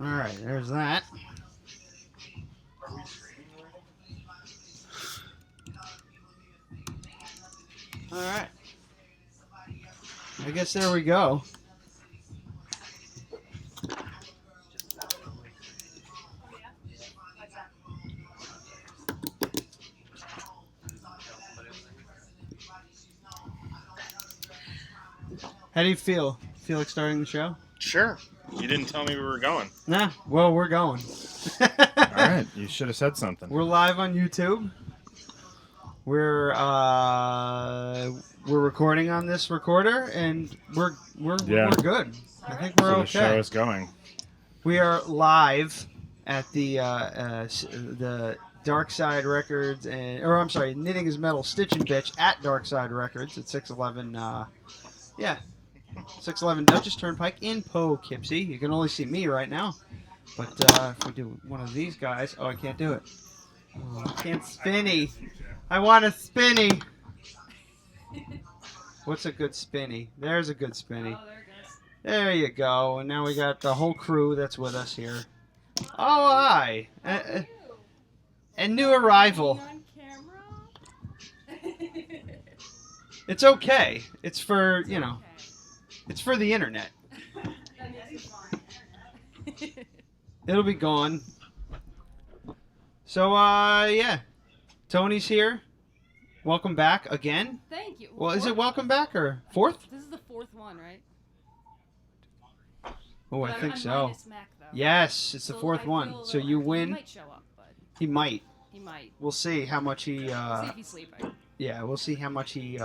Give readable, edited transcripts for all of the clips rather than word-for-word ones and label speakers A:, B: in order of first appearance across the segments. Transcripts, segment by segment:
A: All right, there's that. All right. I guess there we go. How do you feel? Feel like starting the show?
B: Sure. You didn't tell me we were going.
A: Nah. Well, we're going.
B: All right. You should have said something.
A: We're live on YouTube. We're recording on this recorder, and we're good. I think we're
B: so
A: okay.
B: The show is going.
A: We are live at the Dark Side Records, Knitting is Metal Stitch and Bitch at Dark Side Records at 611. 611 Duchess Turnpike in Poughkeepsie. You can only see me right now, but if we do one of these guys, I can't do it. I can't spinny. I want a spinny. What's a good spinny? There's a good spinny.
C: Oh, there it goes.
A: There you go. And now we got the whole crew that's with us here. Oh, hi. A new arrival.
C: On camera?
A: It's okay. It's for, it's for the internet.
C: That makes it fine.
A: It'll be gone. So, Tony's here. Welcome back again.
C: Thank you.
A: Well, is it welcome back or fourth?
C: This is the fourth one, right?
A: Oh, I
C: But
A: think
C: I'm
A: so.
C: minus Mac, though.
A: Yes, it's the
C: So
A: fourth
C: I
A: one.
C: feel
A: So
C: that
A: you
C: He
A: win.
C: might show up, but
A: He might.
C: he might.
A: We'll see how much he.
C: See if he's sleeping.
A: Yeah, we'll see how much he.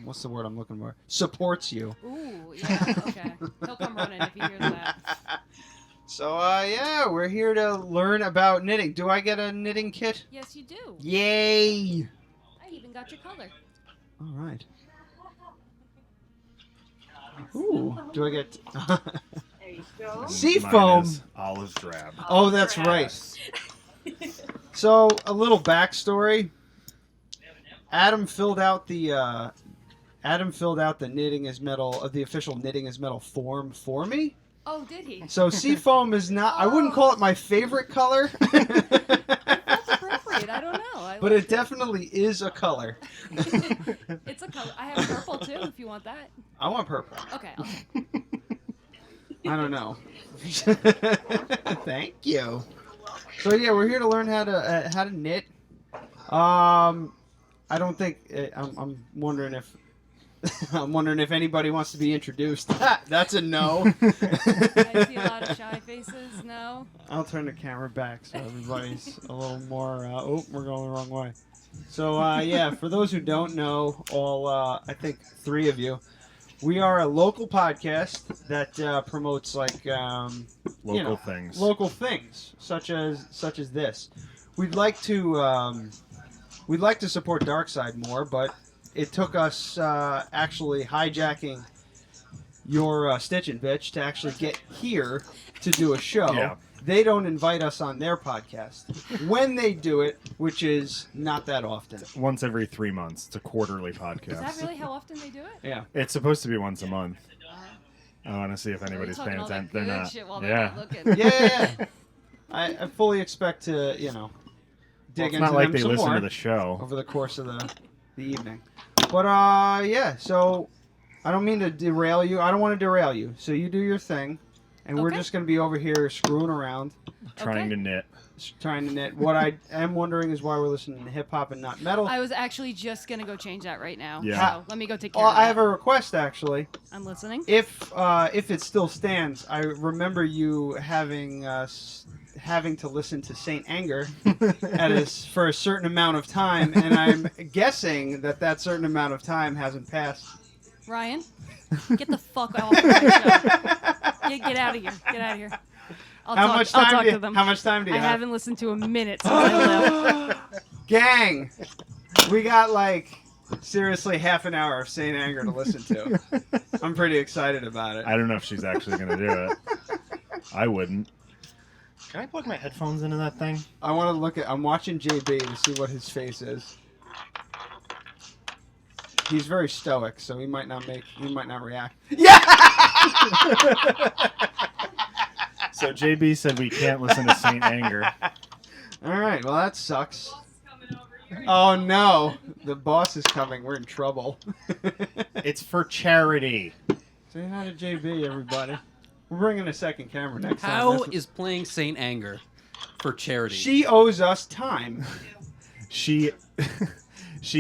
A: What's the word I'm looking for? Supports you.
C: Ooh, yeah, okay. He'll come running if he hears that.
A: So, we're here to learn about knitting. Do I get a knitting kit?
C: Yes, you do.
A: Yay!
C: I even got your color.
A: All right. Ooh, do I get?
D: There you go.
A: Seafoam.
B: Mine is olive drab.
A: Oh, that's right. So, a little backstory. Adam filled out the Knitting is Metal the official Knitting is Metal form for me.
C: Oh, did he?
A: So seafoam is not. I wouldn't call it my favorite color.
C: That's appropriate. I don't know.
A: But it definitely is a color.
C: It's a color. I have purple too, if you want that.
A: I want purple.
C: Okay.
A: I don't know. Thank you. So yeah, we're here to learn how to knit. I don't think I'm wondering if anybody wants to be introduced. That's a no.
C: I see a lot of shy faces. No.
A: I'll turn the camera back so everybody's a little more. We're going the wrong way. So for those who don't know, I think three of you, we are a local podcast that promotes local things such as this. We'd like to support Darkside more, but it took us actually hijacking your Stitch and Bitch to actually get here to do a show.
B: Yeah.
A: They don't invite us on their podcast. When they do it, which is not that often.
B: Once every 3 months. It's a quarterly podcast.
C: Is that really how often they do it?
A: Yeah.
B: It's supposed to be once a month. I want to see if anybody's
C: Talking
B: paying
C: all that
B: attention. They're
C: good
B: not.
C: shit while they're
B: Yeah.
C: not looking.
A: Yeah. I fully expect to, dig
B: Well, it's
A: into
B: not like
A: them
B: they
A: some
B: listen
A: more
B: to the show.
A: over the course of the evening. But, so I don't mean to derail you. I don't want to derail you. So you do your thing, and we're
C: Okay.
A: just going to be over here screwing around,
B: Trying
C: Okay.
B: to knit.
A: trying to knit. What I am wondering is why we're listening to hip-hop and not metal.
C: I was actually just gonna go change that right now.
B: Yeah.
C: So let me go take care
A: Well,
C: of that.
A: I have a request, actually.
C: I'm listening.
A: If it still stands, I remember you having to listen to Saint Anger for a certain amount of time, and I'm guessing that certain amount of time hasn't passed.
C: Ryan, get the fuck off of my show. Get out of here. Get out of here. I'll
A: How
C: talk to them.
A: much time do you
C: I
A: have?
C: haven't listened to a minute since I left.
A: Gang, we got seriously half an hour of Saint Anger to listen to. I'm pretty excited about it.
B: I don't know if she's actually going to do it. I wouldn't. Can I plug my headphones into that thing?
A: I want to look at. I'm watching JB to see what his face is. He's very stoic, so he might not react. Yeah.
B: So JB said we can't listen to Saint Anger.
A: All right, well, that sucks. Oh, no. The boss is coming. We're in trouble.
B: It's for charity.
A: Say hi to JB, everybody. We're bringing a second camera next time.
E: How is playing Saint Anger for charity?
A: She owes us time.
B: She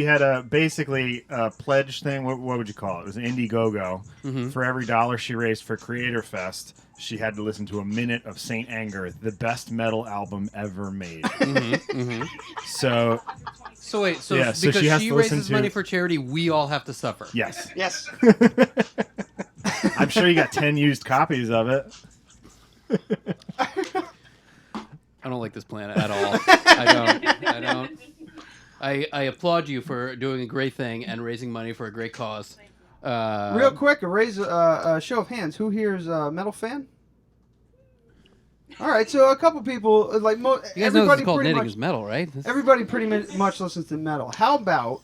B: had a basically a pledge thing. What would you call it? It was an Indiegogo.
E: Mm-hmm.
B: For every $1 she raised for Creator Fest, she had to listen to a minute of Saint Anger, the best metal album ever made.
E: Mm-hmm, mm-hmm.
B: So
E: wait, so
B: yeah, so
E: because
B: she has
E: she
B: to listen
E: raises
B: to-
E: money for charity, we all have to suffer.
B: yes,
A: Yes.
B: I'm sure you got 10 used copies of it.
E: I don't like this plan at all. I don't. I applaud you for doing a great thing and raising money for a great cause.
A: Real quick, a show of hands. Who here is a metal fan? All right, so a couple people, like
E: You guys know
A: everybody,
E: it's called
A: pretty
E: knitting
A: much,
E: is metal, right?
A: everybody pretty much listens to metal. How about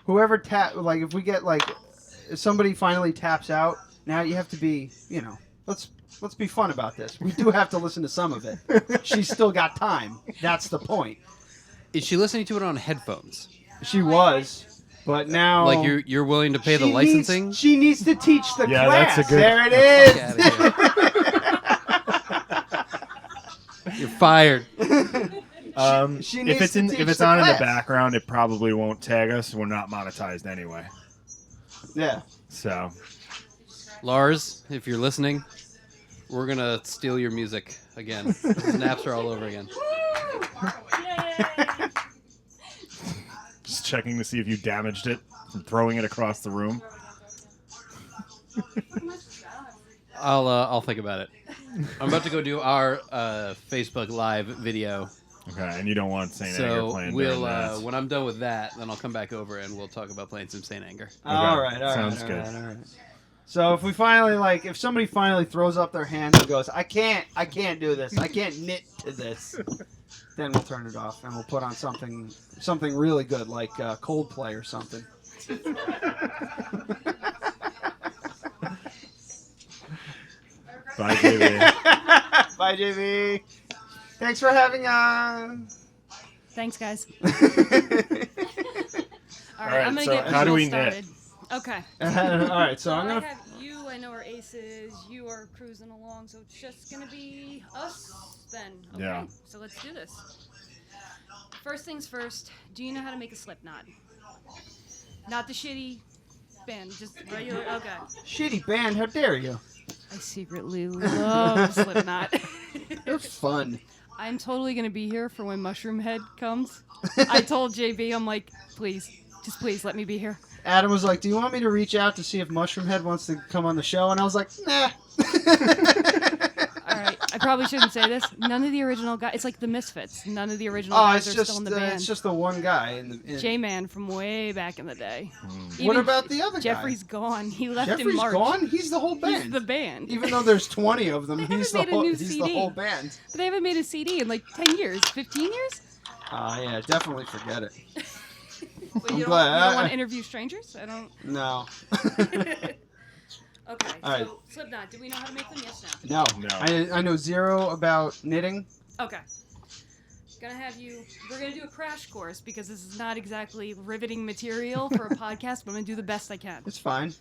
A: whoever if we get if somebody finally taps out, now you have to be, let's be fun about this. We do have to listen to some of it. She's still got time. That's the point.
E: Is she listening to it on headphones?
A: She was, but now
E: Like you're willing to pay the
A: she
E: licensing?
A: She needs to teach the
B: Yeah,
A: class.
B: that's a good-
A: There it
E: Get
A: is.
E: outta here. You're fired.
A: She
B: if
A: needs
B: it's
A: to
B: in
A: teach
B: if it's
A: the
B: on in the
A: class.
B: background, it probably won't tag us. We're not monetized anyway.
A: Yeah.
B: So
E: Lars, if you're listening, we're gonna steal your music again. This is Napster all over again.
B: just checking to see if you damaged it from throwing it across the room.
E: I'll think about it. I'm about to go do our Facebook Live video.
B: Okay, and you don't want Saint Anger
E: So
B: playing
E: we'll
B: during that.
E: when I'm done with that, then I'll come back over and we'll talk about playing some Saint Anger.
A: All right.
B: Sounds
A: all
B: good.
A: right, all right. So if we finally if somebody finally throws up their hands and goes, I can't do this. I can't knit to this. Then we'll turn it off and we'll put on something really good like Coldplay or something.
B: Bye, JB.
A: Bye, JV. Thanks for having on.
C: Thanks, guys.
A: All
C: All
B: right,
C: I'm gonna
B: so
C: get
B: how do
C: Michelle
B: we knit?
C: started. Okay.
A: All right, so I'm
C: I
A: gonna.
C: have you. I know our aces. You are cruising along, so it's just gonna be us then. Okay.
B: Yeah.
C: So let's do this. First things first. Do you know how to make a slip knot? Not the shitty band, just regular. Okay.
A: Shitty band, how dare you?
C: I secretly love Slipknot.
A: It's fun.
C: I'm totally gonna be here for when Mushroom Head comes. I told JB, I'm like, please, just please let me be here.
A: Adam was like, do you want me to reach out to see if Mushroom Head wants to come on the show? And I was like, nah.
C: All right, I probably shouldn't say this. None of the original guys. It's like the Misfits. None of the original
A: Oh,
C: guys
A: it's
C: are still in the band.
A: it's just the one guy. In
C: J-Man from way back in the day.
A: What
C: Even
A: about the other
C: Jeffrey's
A: guy?
C: gone. He left in
A: Jeffrey's
C: March.
A: gone? He's the whole band.
C: He's the band.
A: Even though there's 20 of them,
C: They
A: he's
C: haven't
A: the
C: made a new
A: he's the
C: CD.
A: whole band.
C: But they haven't made a CD in like 10 years, 15 years.
A: Yeah, definitely forget it.
C: But
A: I'm
C: you
A: glad.
C: don't want to interview strangers? I don't.
A: No.
C: Okay,
A: All right.
C: so Slipknot. Do we know how to make them? Yes, no.
A: No.
B: No.
A: I know zero about knitting.
C: Okay. Gonna have you. We're gonna do a crash course because this is not exactly riveting material for a podcast, but I'm gonna do the best I can.
A: It's fine.
C: So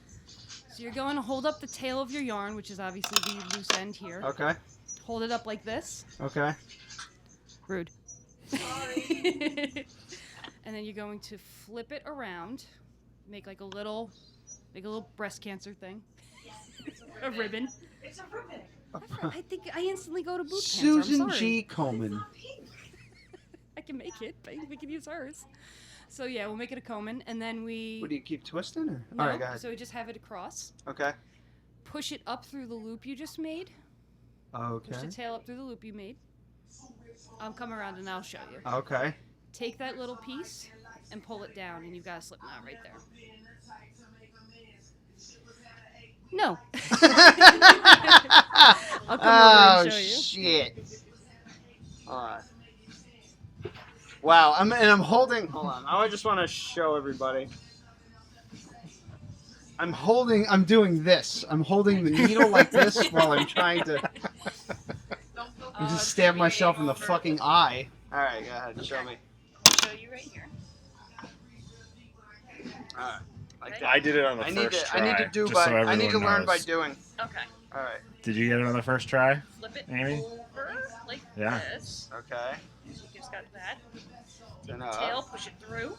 C: you're going to hold up the tail of your yarn, which is obviously the loose end here.
A: Okay.
C: Hold it up like this.
A: Okay.
C: Rude. Sorry. And then you're going to flip it around, make like a little breast cancer thing. A ribbon.
D: It's a ribbon.
C: I think I instantly go to boot cancer.
A: Susan
C: I'm sorry.
A: G. Coleman.
C: I can make it, but we can use hers. So yeah, we'll make it a Komen, and then we.
A: What do you keep twisting? Or?
C: No,
A: All right, go ahead.
C: so we just have it across.
A: Okay.
C: Push it up through the loop you just made.
A: Okay.
C: Push the tail up through the loop you made. I'll come around and I'll show you.
A: Okay.
C: Take that little piece and pull it down, and you've got a slip knot right there. No. I'll come over and show you.
A: Shit. Alright. Wow, I'm holding. Hold on. I just want to show everybody. I'm doing this. I'm holding the needle like this while I'm trying to. I just stabbed myself in the fucking eye. All right, go ahead. Show me.
D: I'll show you right here.
A: All right. Like
D: Okay.
A: that.
B: I did it on the
A: I
B: first
A: need to.
B: try.
A: I need to do
B: just
A: by.
B: so
A: I need to
B: everyone
A: learn by
B: knows.
A: doing.
D: Okay.
A: All right.
B: Did you get it on the first try?
D: Flip it
B: Amy?
D: over like
B: Yeah.
D: this.
A: Okay.
D: So you just got that. Take
A: Then
D: the tail, push it through.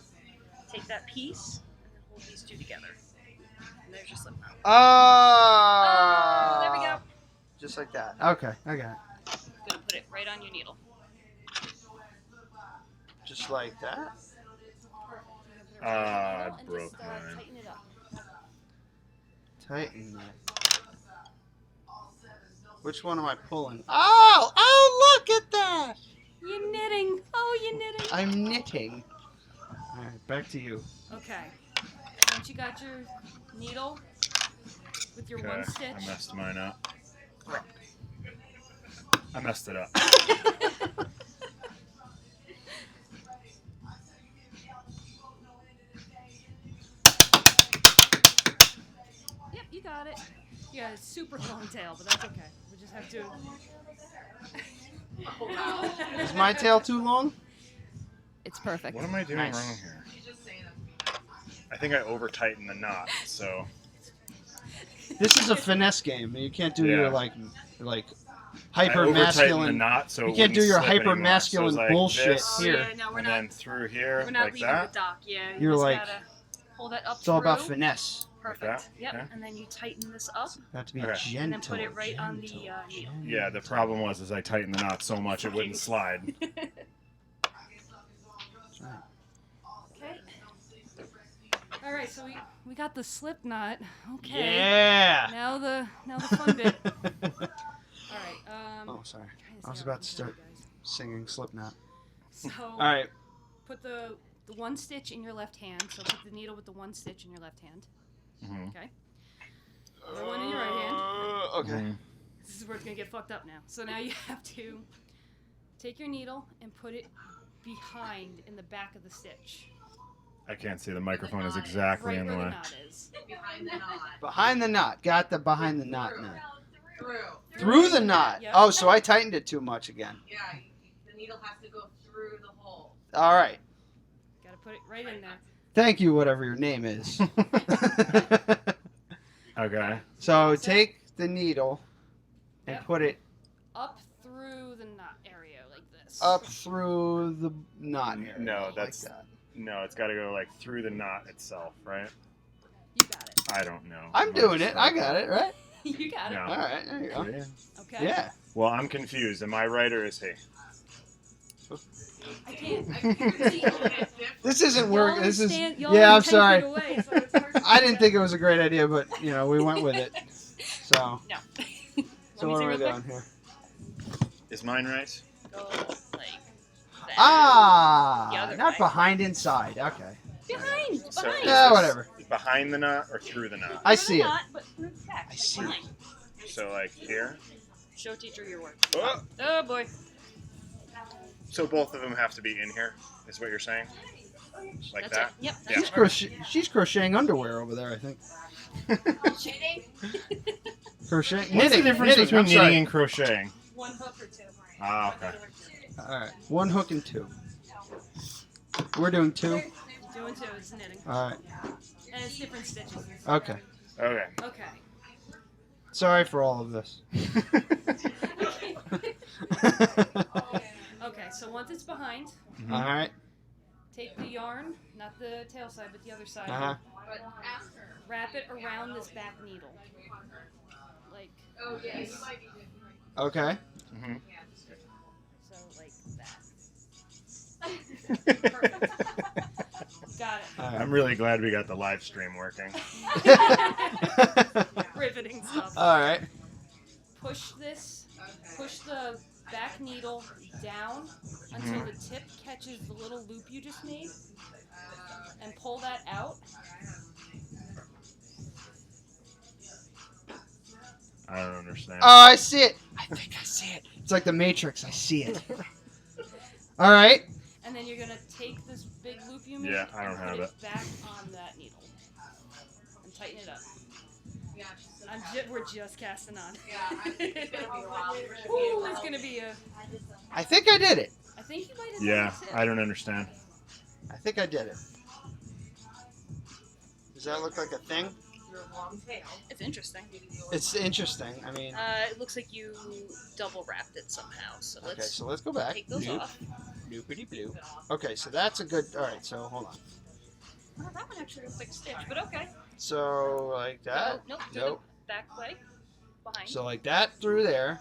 D: Take that piece, and then hold these two together. And there's your slip knot.
A: Oh.
D: Oh, there we go.
A: Just like that. Okay, I got it.
D: Gonna put it right on your needle.
A: Just like that.
B: I broke mine.
C: Tighten it up.
A: Tighten that. Which one am I pulling? Oh! Oh, look at that!
C: You're knitting. Oh, you're knitting.
A: I'm knitting. All right, back to you.
C: Okay. Once you got your needle with your
B: Okay,
C: one stitch.
B: I messed mine up. I messed it up.
C: Yep, you got it. You got a super long tail, but that's okay. We just have to.
A: Is my tail too long?
C: It's perfect.
B: What am I doing
A: Nice.
B: wrong here? I think I over tightened the knot, so
A: This is a finesse game. You can't do your like
B: I
A: hyper
B: over tightened the
A: masculine.
B: knot, so
A: You
B: it
A: can't do
B: wouldn't
A: your
B: slip anymore.
A: hyper masculine
B: So it was like
A: bullshit
B: this,
D: Oh,
A: here.
D: yeah, no, we're
B: and
D: not.
B: then through here,
D: We're not
B: like
D: leaving
B: that.
D: the dock. Yeah, you
A: You're
D: just
A: like-
D: gotta pull that up.
A: It's all about
D: through.
A: finesse.
D: Perfect.
B: that?
D: Yep.
B: Yeah.
D: And then you tighten this up.
A: Have to be
B: Okay.
A: gentle.
D: And then put it right on the,
A: gentle,
D: needle.
B: Yeah, the problem was I tightened the knot so much it wouldn't slide.
C: Okay. All right, so we got the slip knot. Okay.
A: Yeah.
C: Now the fun bit. All right.
A: Oh, sorry.
C: trying
A: I was
C: say
A: about
C: out
A: to start
C: loud, guys.
A: singing Slipknot.
C: So
A: All right.
C: put the one stitch in your left hand. So put the needle with the one stitch in your left hand.
B: Mhm.
C: Okay. Other one in your right hand.
A: Okay.
B: Mhm.
C: This is where it's gonna get fucked up now. So now you have to take your needle and put it behind in the back of the stitch.
B: I can't see. The microphone is exactly
C: Right
B: in the
C: where the
B: way.
C: knot is.
D: Behind the knot.
A: Behind the knot. Got the behind the knot now.
D: Through.
A: Through the knot.
C: Yep.
A: Oh, so I tightened it too much again.
D: Yeah, the needle has to go through the hole.
A: All right.
C: Gotta put it right in there.
A: Thank you, whatever your name is.
B: Okay.
A: So take the needle and
C: Yep.
A: put it
C: Up through the knot area like this.
A: up through the knot area.
B: No,
A: like
B: that's
A: that.
B: no. It's got to go like through the knot itself, right?
C: You got it.
B: I don't know.
A: I'm doing it. I got it, right?
C: You got it.
B: No.
A: All right, there you go.
B: Yeah.
C: Okay.
A: Yeah.
B: Well, I'm confused. Am I right or is he?
C: I can't.
A: This isn't working. This is.
C: Y'all
A: Yeah,
C: are
A: I'm
C: 10
A: sorry.
C: feet away, so it's hard to
A: I didn't think it was a great idea, but you know, we went with it. So.
D: No.
A: So
D: Let me
A: what
D: see
A: are we
D: real
A: doing
D: quick.
A: here?
B: Is mine right?
D: Go like that. The
A: Ah,
D: other
A: not
D: way.
A: behind, inside. Okay.
D: Behind.
B: So
D: Behind.
B: is
A: Yeah,
B: this
A: whatever.
B: Behind the knot or through the knot?
A: I
D: Through
A: see
D: the
A: it.
D: knot, but through the back.
A: I see
D: Behind.
B: So like here.
D: Show teacher your work.
B: Oh,
D: Oh boy.
B: so both of them have to be in here. Is what you're saying? Like
D: That's
B: that?
D: it. Yep.
B: Yeah.
A: She's crocheting underwear over there, I think. Crochet.
B: What's
A: Knitting.
B: the difference
A: knitting,
B: between
A: I'm sorry.
B: knitting and crocheting?
D: One hook or two.
B: Ah, okay.
A: All right. One hook and two. We're doing two.
C: Doing two is knitting.
A: All right.
C: And it's different stitches. and stuff.
A: Okay.
B: Okay.
C: Okay.
A: Sorry for all of this.
C: Okay, so once it's behind,
A: All right.
C: take the yarn, not the tail side, but the other side.
A: Uh-huh.
C: Wrap it around this back needle. Like this.
A: Okay.
B: hmm
C: So like that. Perfect. Got it.
A: All
B: I'm really glad we got the live stream working.
A: right.
C: Riveting stuff.
A: All right.
C: Push the back needle down until the tip catches the little loop you just made, and pull that out.
B: I don't understand.
A: Oh, I see it. I think I see it. It's like the Matrix. I see it. All right.
C: And then you're gonna take this big loop you made
B: Yeah, I don't
C: and
B: have
C: put
B: it.
C: back on that needle and tighten it up. We're just casting on.
F: I think it's gonna be a while.
C: Ooh, it's gonna be a.
A: I think I did it.
C: I think you might have
B: Yeah,
C: done it too.
B: I don't understand.
A: I think I did it. Does that look like a thing?
F: Your long tail.
C: It's interesting.
A: It's interesting. I mean,
C: It looks like you double wrapped it somehow. So
A: okay,
C: let's
A: so let's go back.
C: take those
A: Bloop,
C: off.
A: bloopity bloop. Okay, so that's a good. All right, so hold on.
C: Oh, that one actually looks like a stitch, but okay.
A: So like that.
C: Nope. Do
A: Nope.
C: the back way. Behind.
A: So like that through there.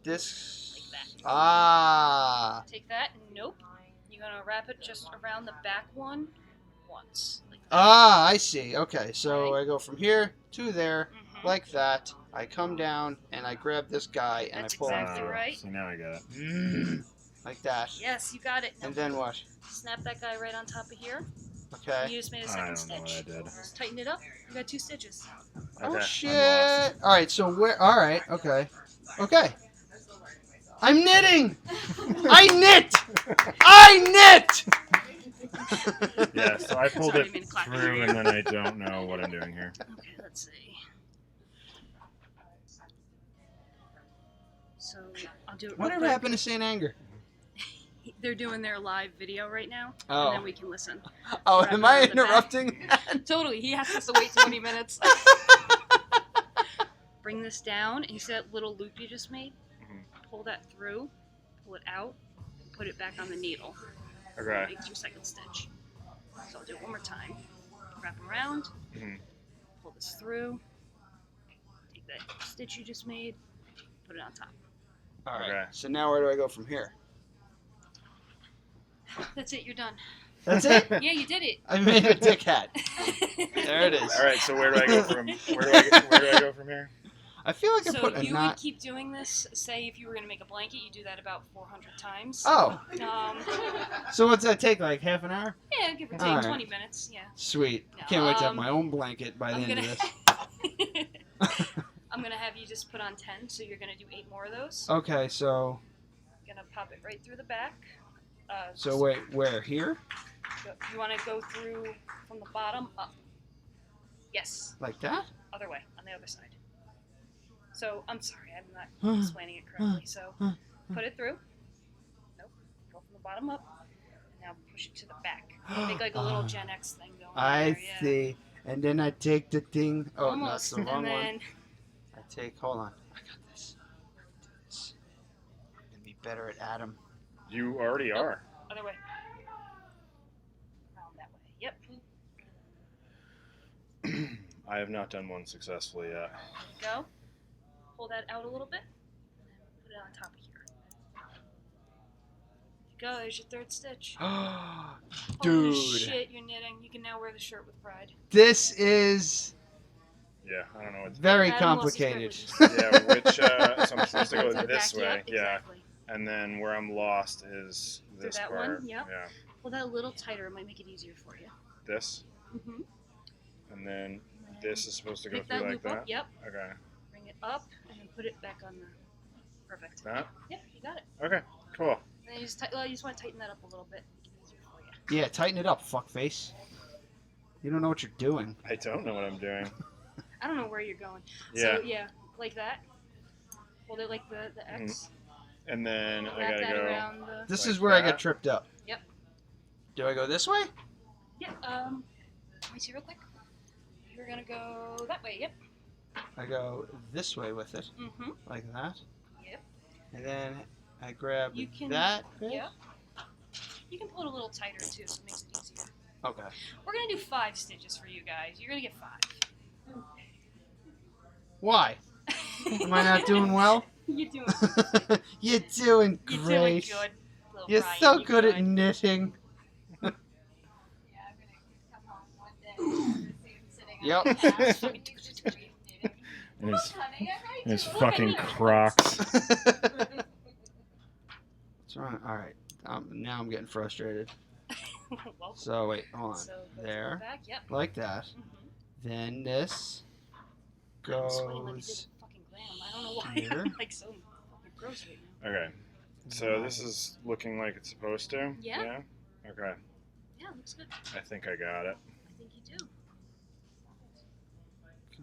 A: This.
C: Like that.
A: Ah.
C: Take that. Nope. You're gonna wrap it just around the back one once. Like that.
A: Ah, I see. Okay, so
C: Right.
A: I go from here to there,
C: Mhm.
A: like that. I come down and I grab this guy and
C: That's
A: I pull
C: exactly
A: him
C: right.
B: So now I get it.
A: through. Like that.
C: Yes, you got it. Now
A: And then what?
C: snap that guy right on top of here.
A: Okay.
C: You just made a
B: I
C: second
B: don't know
C: stitch.
B: what I did.
C: Just tighten it up. You got 2 stitches.
A: Oh
B: Okay,
A: shit!
B: I'm lost.
A: All right, so where? All right, okay, okay. I'm knitting. I knit. I knit.
B: Yeah, so I pulled
C: Sorry,
B: it
C: I mean, clap.
B: through, and then I don't know what I'm doing here.
C: Okay, let's see. So I'll do it. real
A: Whatever
C: quick.
A: happened to Saint Anger?
C: They're doing their live video right now,
A: Oh.
C: and then we can listen.
A: Oh,
C: Wrap
A: am
C: it
A: I
C: around the back.
A: interrupting?
C: Totally, he has to wait 20 minutes. Bring this down, and you see that little loop you just made?
B: Mhm.
C: Pull that through, pull it out, and put it back on the needle.
B: Okay.
C: Makes your second stitch. So I'll do it one more time. Wrap them around,
B: Mhm.
C: pull this through, take that stitch you just made, put it on top.
A: All right.
B: Okay.
A: So now where do I go from here?
C: That's it, you're done.
A: That's it.
C: Yeah, you did it.
A: I made a dick hat. There it is.
B: All right, so where do I go from? Where do I go from here?
A: I feel like I
C: So
A: put a
C: you would
A: knot.
C: keep doing this. Say if you were going to make a blanket, you do that about 400 times.
A: Oh,
C: Um,
A: so what's that take? Like half an hour?
C: yeah, give or take
A: Alright.
C: 20 minutes. Yeah.
A: Sweet.
C: No,
A: Can't wait to have
C: um,
A: my own blanket by the
C: I'm
A: end
C: gonna.
A: of this.
C: I'm gonna have you just put on 10, so you're gonna do 8 more of those.
A: Okay, so
C: Gonna pop it right through the back.
A: so wait, where here?
C: You want to go through from the bottom up. Yes,
A: Like that?
C: other way on the other side. So I'm sorry, I'm not explaining it correctly. So put it through. Nope. Go from the bottom up. Now push it to the back. Make like a little Gen X thing going.
A: I
C: there, yeah.
A: see. And then I take the thing. Oh, no,
C: Almost.
A: that's the wrong
C: and
A: one.
C: then
A: I take. Hold on. I got this. I can do this. I'm gonna be better at Adam.
B: You already are.
C: other way. Around that way. Yep.
B: I have not done one successfully yet.
C: Go. Pull that out a little bit. And then put it on top of here. Go. There's your third stitch.
A: Dude,
C: Holy shit, you're knitting. You can now wear the shirt with pride.
A: this is
B: Yeah, I don't know what.
A: very
C: Adam lost his
A: complicated.
C: privileges.
B: Yeah, which so I'm supposed to go
C: To the
B: this
C: back,
B: way.
C: Yep,
B: Yeah,
C: exactly.
B: and then where I'm lost is this
C: that
B: part.
C: one? Yep.
B: Yeah,
C: Pull that a little tighter. It might make it easier for you.
B: this,
C: Mm-hmm.
B: and then this is supposed to go
C: Pick
B: through
C: that
B: like
C: loop
B: that.
C: up. Yep.
B: Okay,
C: Bring it up and then put it back on the. Perfect.
B: that.
C: Yep, you got it.
B: Okay, cool.
C: And then you just, you just want to tighten that up a little bit. Make it easier for you.
A: Yeah, tighten it up, fuckface. You don't know what you're doing.
B: I don't know what I'm doing.
C: I don't know where you're going.
B: Yeah,
C: So yeah, like that. Hold it like the X.
B: and then I
C: Wrap
B: gotta
C: that
B: go.
C: around the.
A: This
B: Like
A: is where I
B: that?
A: get tripped up.
C: Yep.
A: Do I go this way?
C: Yeah. Let me see real quick. You're gonna go that way. Yep.
A: I go this way with it,
C: Mm-hmm.
A: like that.
C: Yep.
A: And then I grab
C: You can-
A: that bit.
C: Yep. You can pull it a little tighter too, so it makes it easier.
A: Okay.
C: We're gonna do 5 stitches for you guys. You're gonna get 5.
A: Why? Am I not doing well?
C: You're doing.
A: You're doing
C: You're doing
A: great.
C: good. Little
A: You're
C: Ryan,
A: so
C: you're
A: good at knitting. Yep.
B: And his fucking Crocs.
A: What's wrong? All right. Now I'm getting frustrated.
C: Well,
A: So wait, hold on.
C: so go to the
A: There,
C: back. Yep.
A: like that.
C: Mhm.
A: Then this
C: I'm sweating like I did
A: goes.
C: a fucking glam. I don't know why
A: here.
C: I'm like so fucking gross right now.
B: Okay, so this is looking like it's supposed to.
C: Yeah.
B: Yeah. Okay,
C: Yeah, looks good.
B: I think I got it.
C: I think you do.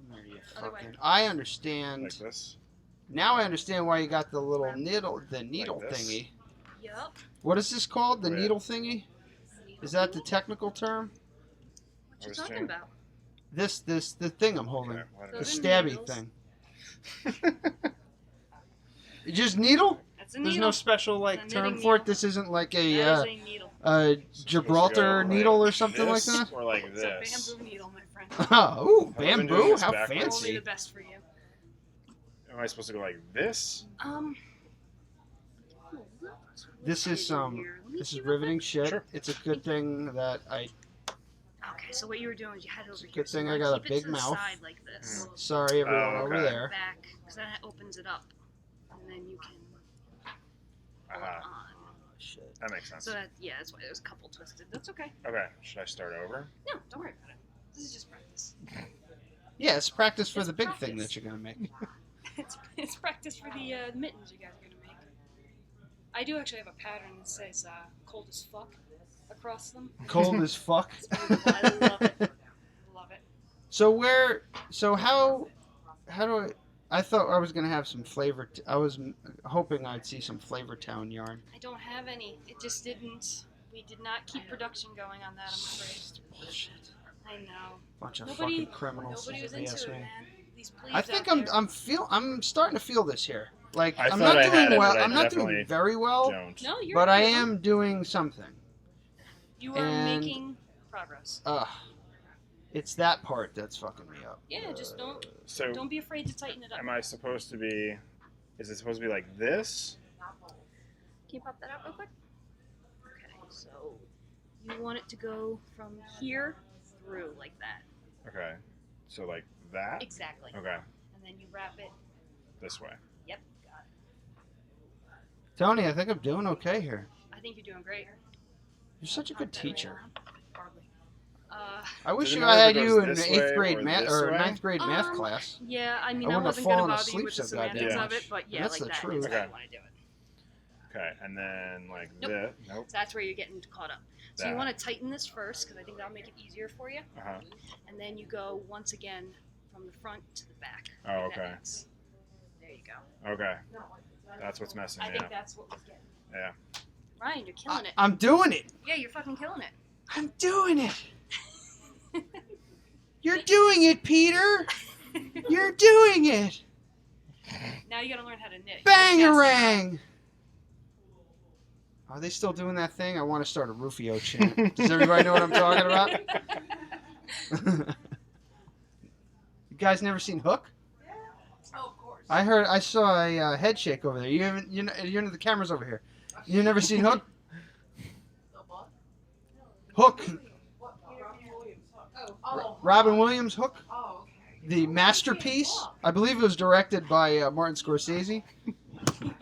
A: Come here, you
D: Other way.
A: fucking. I understand.
B: Like this.
A: Now I understand why you got the little needle
B: Like this?
A: thingy.
D: Yup.
A: What is this called? The
B: Rib.
A: needle thingy? Is that the technical term?
D: What you
B: was
D: talking
B: doing-
D: about?
A: The thing I'm holding.
B: Okay, what
A: The
D: Those
B: is
D: are
A: stabby
D: needles.
A: thing. Just needle?
D: That's a
A: There's
D: needle.
A: no special like
D: It's a
A: term
D: knitting
A: for it.
D: needle.
A: This isn't like
D: That is a needle.
A: Gibraltar
B: like
A: needle or something like
B: this
A: that.
B: Or like
D: It's
B: this.
D: a bamboo needle, my friend.
A: Oh, ooh,
B: Have I been doing
A: bamboo!
B: this
A: How
B: backwards?
D: Only
A: fancy!
D: the best for you.
B: Am I supposed to go like this?
A: This is
D: Let me
A: this
D: see
A: is
D: real
A: riveting shit.
B: Sure.
A: It's a good thing that I.
D: Okay, so what you were doing is you had it over here.
A: Good
D: so
A: thing
D: you
A: I
D: wanna
A: got a
D: keep it
A: big
D: to the
A: mouth.
D: side like this.
A: Sorry, everyone
B: Oh,
A: over
B: okay.
A: there.
D: Back, because then it opens it up, and then you can pull it
B: Uh-huh.
D: on.
A: Shit.
B: That makes sense.
D: So that that's why there's a couple twisted. That's okay.
B: Okay, should I start over?
D: No, don't worry about it. This is just practice.
A: Yeah, it's practice for
D: It's
A: the big thing
D: practice.
A: that you're gonna make.
D: it's practice for the mittens you guys are gonna make. I do actually have a pattern that says "cold as fuck" across them.
A: Cold as fuck.
D: It's beautiful. I love it. Love it.
A: So how do I thought I was gonna have some flavor. I was hoping I'd see some Flavor Town yarn.
D: I don't have any. It just didn't. We did not keep production going on that. I'm afraid.
A: Bullshit.
D: I know.
A: Bunch of
D: Nobody-
A: fucking criminals.
D: Nobody was
A: if you ask
D: into it,
A: me.
D: man. These
A: I
D: plebes
A: think
D: out there.
A: I'm starting to feel this here. Like
B: I
A: I'm
B: thought
A: not
B: I had
A: doing
B: it,
A: well.
B: but I
A: I'm not
B: definitely
A: doing very well,
B: Don't.
D: No, you're.
A: but I
D: good.
A: am doing something.
D: You are
A: and-
D: making progress.
A: It's that part that's fucking me up.
D: Yeah, just don't
B: So,
D: be afraid to tighten it up.
B: am I supposed to be? Is it supposed to be like this?
D: Can you pop that out real quick? Okay, so you want it to go from here through like that.
B: Okay. So like that.
D: Exactly.
B: Okay.
D: And then you wrap it.
B: This way.
D: Yep, got it.
A: Tony, I think I'm doing okay here.
D: I think you're doing great.
A: You're such a good teacher.
D: Hardly.
A: I wish
B: Does it
A: you
B: matter
A: I
B: if
A: had
B: it
A: you
B: goes
A: in
B: this
A: eighth
B: way
A: grade
B: or
A: math
B: this
A: or
B: way?
A: ninth grade math
D: Um,
A: class.
D: Yeah, I mean,
A: I
D: I
A: wouldn't have
D: wasn't going to
A: fallen
D: bother
A: asleep
D: you with the
A: so goddamn
D: semantics
B: much.
D: of it, but yeah,
A: That's
D: like
A: the
D: that.
A: truth.
D: That's how
B: Okay.
D: you want to do it.
B: Okay, and then like
D: Nope.
B: this. Nope.
D: So that's where you're getting caught up. So you
B: That.
D: want to tighten this first, because I think that'll make it easier for you.
B: Uh huh.
D: And then you go once again from the front to the back.
B: Oh,
D: and that
B: okay.
D: ends. There you go.
B: Okay. That's what's messing
D: I
B: me
D: think
B: up.
D: that's what was getting.
B: Yeah.
D: Ryan, you're killing it.
A: I'm doing it.
D: Yeah, you're fucking killing it.
A: I'm doing it. You're doing it, Peter. You're doing it.
D: Now you gotta learn how to knit. You can't cast
A: Bangarang. Are they still doing that thing? I want to start a Rufio chant. Does everybody know what I'm talking about? You guys never seen Hook?
F: Oh, of course.
A: I saw a head shake over there. You're into the cameras over here. You never seen Hook?
F: The what?
A: Hook.
F: What? Robin Williams. Oh.
A: Robin Williams Hook.
F: Oh, okay.
A: The masterpiece. I believe it was directed by Martin Scorsese.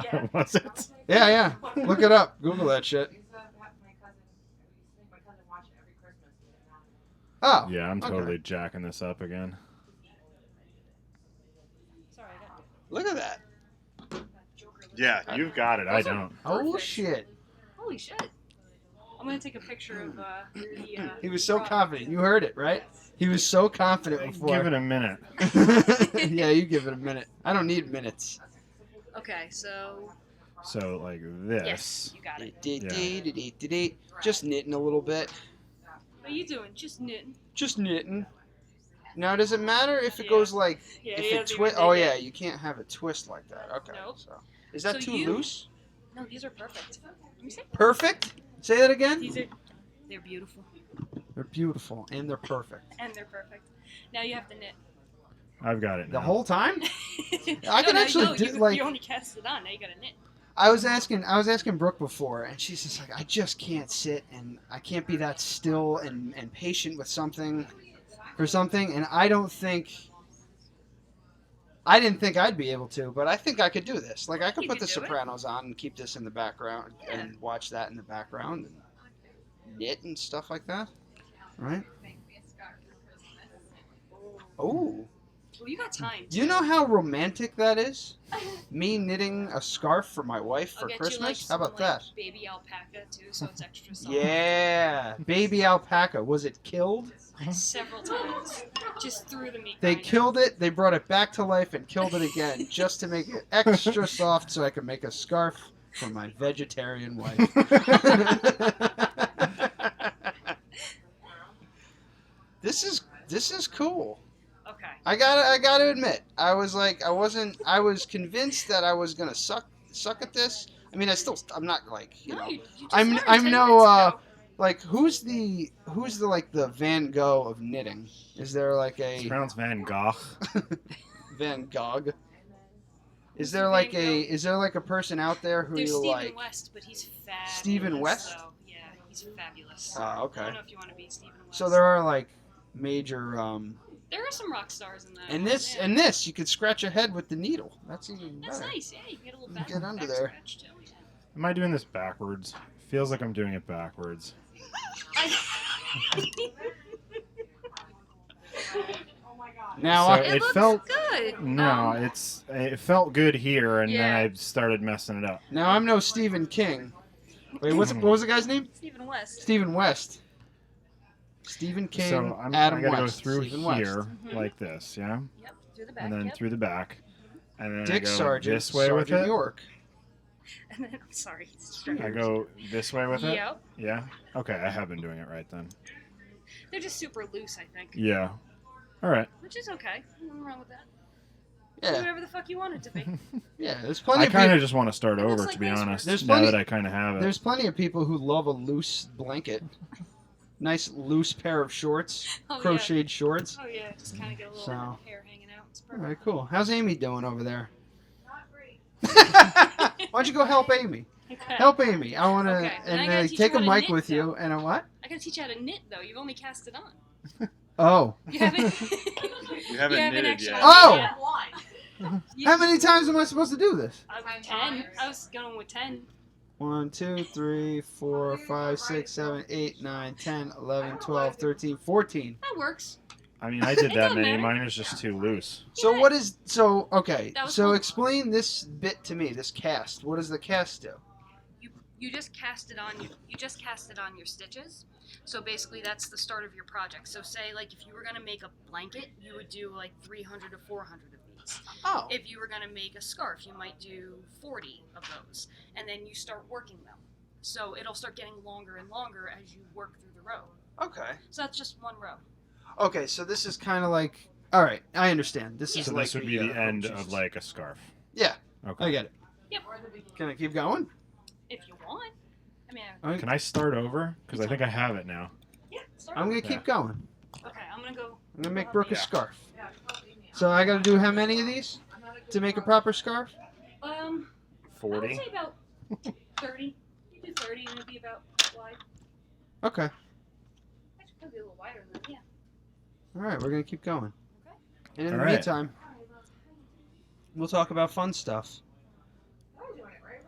F: Yeah.
B: Was it?
A: Yeah. Look it up. Google that shit.
F: Used to have my cousin watch it every Christmas.
A: Oh.
B: Yeah, I'm
A: Okay.
B: totally jacking this up again.
D: Sorry, I got
A: Look at that.
D: Joker.
B: Yeah, you've got it. I don't.
A: Oh
D: Perfect.
A: shit.
D: Holy shit. I'm gonna take a picture of the.
A: He was so
D: product.
A: confident. You heard it, right? He was so confident before.
B: Give it a minute.
A: Yeah, you give it a minute. I don't need minutes.
D: Okay, so
B: So like this.
D: yes, you got it.
A: Just knitting a little bit.
D: What are you doing? Just knitting.
A: Just knitting. Now, does it matter if it
D: Yeah.
A: goes like
D: Yeah,
A: if
D: he
A: it
D: hasn't
A: twist?
D: even
A: Oh
D: did
A: yeah,
D: yet.
A: you can't have it twist like that. Okay.
D: Nope.
A: So is that
D: So
A: too
D: you-
A: loose?
D: No, these are perfect. Let me see.
A: Perfect. Say that again.
D: They're beautiful
A: They're beautiful and they're perfect.
D: and they're perfect. Now you have to knit.
B: I've got it
A: The
B: now.
A: whole time.
D: I
A: can actually do, like-
D: you only cast it on. Now you gotta knit.
A: I was asking Brooke before, and she's just like, I just can't sit and I can't be that still and patient with something, and I didn't think I'd be able to, but I think I could do this. Like I could
D: You
A: put
D: could
A: The
D: do it.
A: Sopranos on and keep this in the background
D: Yeah.
A: and watch that in the background and knit and stuff like that, right? Oh,
D: Well, you got time.
A: do you know how romantic that is? Me knitting a scarf for my wife
D: I'll
A: for
D: get
A: Christmas?
D: You, like,
A: How about
D: some, like,
A: that?
D: Baby alpaca too, so it's extra soft.
A: Yeah, baby alpaca. Was it killed?
D: several times, just through the meat
A: They
D: grinder.
A: killed it, they brought it back to life and killed it again just to make it extra soft so I could make a scarf for my vegetarian wife. This is cool.
D: Okay.
A: I gotta admit, I was convinced that I was gonna suck at this. I mean, I'm not like, you know,
D: You just
A: I'm
D: learned 10
A: no
D: minutes ago.
A: like who's the like the Van Gogh of knitting? Is there like
B: It's
A: a
B: pronounced Van Gogh.
A: Van Gogh?
D: Who's
A: Is there
D: the
A: like
D: Van
A: a
D: Gogh?
A: person out there who
D: There's
A: you
D: Stephen
A: like?
D: West, but he's fabulous.
A: Stephen West?
D: Though. Yeah, he's fabulous.
A: Oh,
D: I
A: okay.
D: don't know if you want to be Stephen West.
A: So there are like major
D: There are some rock stars in that.
A: and
D: one,
A: this
D: yeah.
A: and this you could scratch your head with the needle. That's even
D: That's
A: better.
D: nice. Yeah, you can get a little
A: You
D: back,
A: get under
D: back
A: there.
D: scratch too. Yeah.
B: Am I doing this backwards? Feels like I'm doing it backwards.
A: Now
B: So
A: I-
B: it
C: looks
B: felt
C: good.
B: no, it felt good here, and then
C: Yeah.
B: I started messing it up.
A: now I'm no Stephen King. Wait, what was the guy's name?
C: Stephen West.
A: Stephen West. Stephen King.
B: So I
A: Adam
B: gotta
A: West.
B: go through
A: Stephen
B: here
A: West.
B: like this, yeah,
C: Yep, through the back.
B: and then
C: yep.
B: through the back, and then
A: Dick
B: I go
A: Sargent.
B: this way
A: Sergeant
B: with it.
A: York.
D: And then, I'm sorry.
B: I go this way with it.
D: Yep.
B: Yeah. Okay, I have been doing it right then.
D: They're just super loose, I think.
B: Yeah. All right.
D: Which is okay. Nothing wrong with that. Do
A: Yeah,
D: whatever the fuck you want it to be.
A: yeah. There's plenty
B: I
A: of
B: kind
A: people.
B: of just want to start
D: It looks
B: over,
D: like
B: to be
D: nice work.
B: honest.
A: There's
B: Now
A: plenty-
B: that I kind of have it.
A: There's plenty of people who love a loose blanket. Nice loose pair of shorts,
D: Oh,
A: crocheted shorts.
D: Yeah. Oh, yeah. Just kind of get a little
A: So-
D: hair hanging out. It's
A: All
D: perfect.
A: right, cool. How's Amy doing over there?
F: Not great.
A: Why don't you go help Amy?
D: Okay.
A: Help Amy. I want to
D: Okay, then I
A: and
D: gotta teach
A: take
D: you
A: a
D: how to
A: mic
D: knit,
A: with you
D: though.
A: and a what?
D: I gotta teach you how to knit, though. You've only cast it on.
A: Oh.
D: You haven't.
B: You haven't knitted
D: actually
B: yet.
A: Oh!
D: knit
F: Blind.
D: yet.
A: How many times am I supposed to do this?
D: 10. I was going with 10.
A: 1, 2, 3, 4, 5, 6, 7, 8, 9, 10, 11, 12, 13, 14.
D: That works.
B: I mean, I did
D: It
B: that
D: don't
B: many.
D: matter.
B: Mine is just too loose.
A: So
D: Yeah.
A: what is okay?
D: That was
A: So
D: cool.
A: explain this bit to me. This cast. What does the cast do?
D: You just cast it on you just cast it on your stitches. So basically that's the start of your project. So say like if you were gonna make a blanket, you would do like 300 to 400 of these.
A: Oh.
D: If you were gonna make a scarf, you might do 40 of those, and then you start working them. So it'll start getting longer and longer as you work through the row.
A: Okay.
D: So that's just one row.
A: Okay. So this is kind of like. All right. I understand. This is
B: So
A: like
B: this would be the end
A: oh,
B: of
A: Jesus.
B: like a scarf.
A: Yeah.
B: Okay.
A: I get it.
D: Yep.
A: Can I keep going?
D: If you want. I mean,
A: I-
B: Can I start over? Because I think I have it now.
D: yeah. Start.
A: I'm gonna
B: Yeah.
A: keep going.
D: Okay, I'm gonna go.
A: I'm gonna make Brooke a
B: Yeah.
A: scarf.
F: Yeah, help Amy.
A: So I gotta do how many of these
F: I'm not a good
A: to make a
F: sewer.
A: proper scarf?
D: I would
B: 40.
D: say about 30. You do 30 and it'd be about wide.
A: Okay.
D: Actually, probably a little wider than that. Yeah.
A: All right. We're gonna keep going.
D: Okay.
A: And in
B: All
A: the
B: right.
A: meantime, we'll talk about fun stuff.
F: I'm doing it right.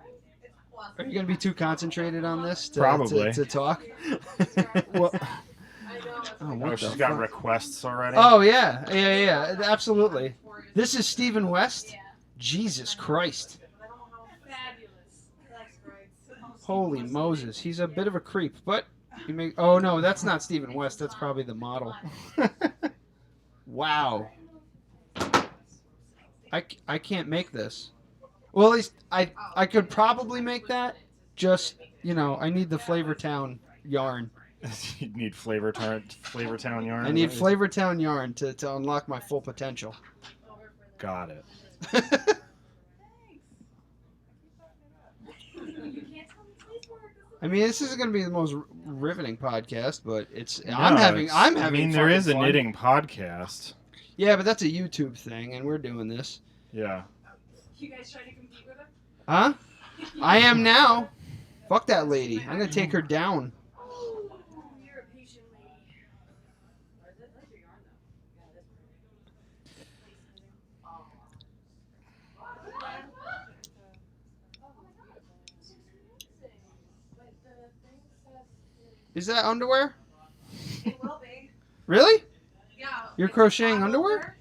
F: It's plus.
A: Are you gonna be too concentrated on this to,
B: Probably.
A: to talk?
B: Well,
F: I know. That's
A: Oh,
F: what
A: what
B: oh,
A: the
B: she's got
A: fuck?
B: requests already.
A: Oh yeah, absolutely. This is Stephen West.
F: Yeah.
A: Jesus Christ.
F: I don't know how fabulous. That's right.
A: Holy Moses, he's a bit of a creep, but he make. Oh no, that's not Stephen West. That's probably the model. Wow. I can't make this. Well, at least I could probably make that. Just I need the Flavortown yarn.
B: You need Flavortown yarn.
A: I need Flavortown yarn to unlock my full potential.
B: Got it.
A: I mean, this isn't going to be the most riveting podcast, but
B: No,
A: I'm having
B: I mean,
A: fucking
B: there is a
A: fun.
B: knitting podcast.
A: Yeah, but that's a YouTube thing, and we're doing this.
B: Yeah.
F: You guys try to compete with her?
A: Huh? I am now. Fuck that lady. I'm gonna take her down.
F: Oh, you're a patient lady. Where's it? That's your yarn, though. Yeah, that's
A: Is that underwear?
F: It will be.
A: Really?
F: Yeah.
A: You're
F: make a
A: crocheting
F: top
A: underwear?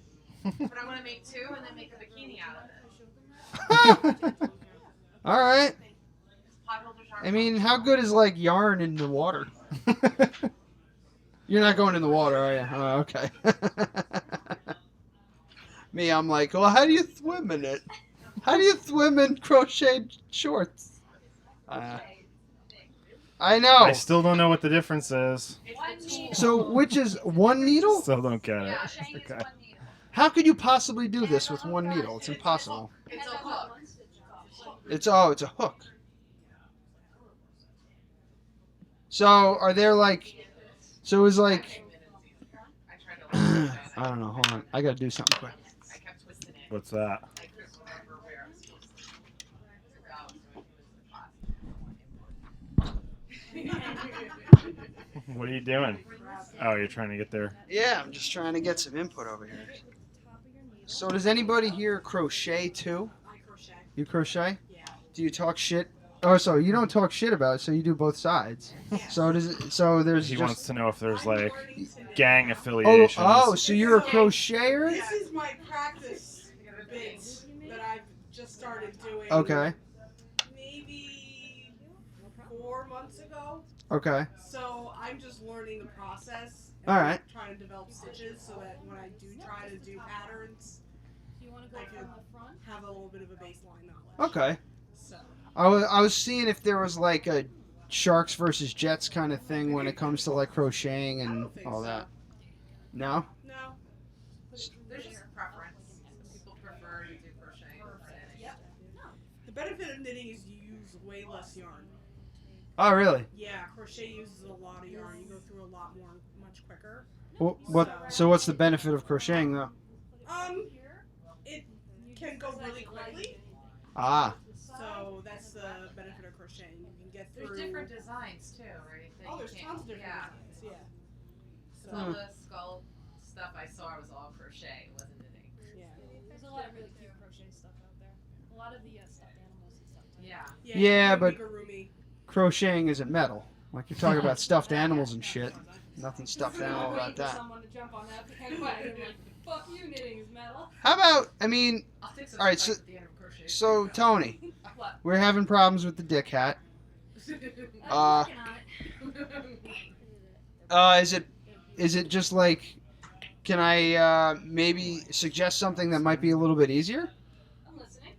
F: over, But I'm gonna make two and then make a bikini out of it.
A: All right.
F: Pot holders aren't
A: I mean, how good is like yarn in the water? You're not going in the water, are you? Oh, okay. Me, I'm like, well, how do you swim in it? How do you swim in crocheted shorts? I know.
B: I still don't know what the difference is.
A: So, which is one needle?
B: Still don't get it.
D: Crocheting is
B: Okay.
D: one needle.
A: How could you possibly do this with one needle? It's impossible.
F: It's a hook.
A: It's a hook. So, are there like, so it was like, I don't know. Hold on, I gotta do something quick.
B: What's that? What are you doing? Oh, you're trying to get there.
A: Yeah, I'm just trying to get some input over here. So, does anybody here crochet too?
F: I crochet.
A: You crochet?
F: Yeah.
A: Do you talk shit? Oh, so you don't talk shit about it, so you do both sides. So does it? So there's
B: He
A: just.
B: wants to know if there's like
F: Learning to knit.
B: gang
A: Oh,
B: affiliations.
A: oh, so you're a crocheter?
F: This is my practice bit that I've just started doing.
A: Okay.
F: Maybe 4 months ago.
A: Okay.
F: So I'm just learning the process.
A: All right.
F: Trying to develop stitches so that when I do try to do patterns,
C: Do you want to go
F: I
C: from
F: could
C: the front?
F: have a little bit of a baseline knowledge.
A: Okay.
F: So
A: I was seeing if there was like a sharks versus jets kind of thing when it comes to like crocheting
F: I
A: and
F: don't think
A: all
F: so.
A: that. No.
F: No.
G: There's just a preference. Some people prefer to do crochet or knitting.
F: Yep. The benefit of knitting is you use way less yarn.
A: Oh, really?
F: Yeah, crochet uses a lot of yarn. You go through a lot more, much quicker.
A: So what's the benefit of crocheting though?
F: It can go really quickly.
A: Ah.
F: So that's the benefit of crocheting. You can get through.
G: There's different designs too, right? that
F: Oh,
G: you
F: there's
G: can't-
F: tons of different
G: yeah.
F: designs. Yeah.
G: So all the skull stuff I saw was all crochet. It wasn't knitting.
F: Yeah.
C: There's a lot of really cute crochet stuff out there. A lot of the stuffed animals and stuff too.
G: Yeah.
A: Yeah, but-
F: amigurumi.
A: Crocheting isn't metal. Like you're talking about stuffed animals and shit. Nothing stuffed animal about that.
C: Someone to jump on that bandwagon like, fuck you, knitting is metal.
A: How about? I mean,
G: I'll take some
A: All right,
G: advice at the end of crochet.
A: so Tony,
G: What?
A: we're having problems with the dick hat. Uh, Is it just like? Can I maybe suggest something that might be a little bit easier?
C: I'm listening.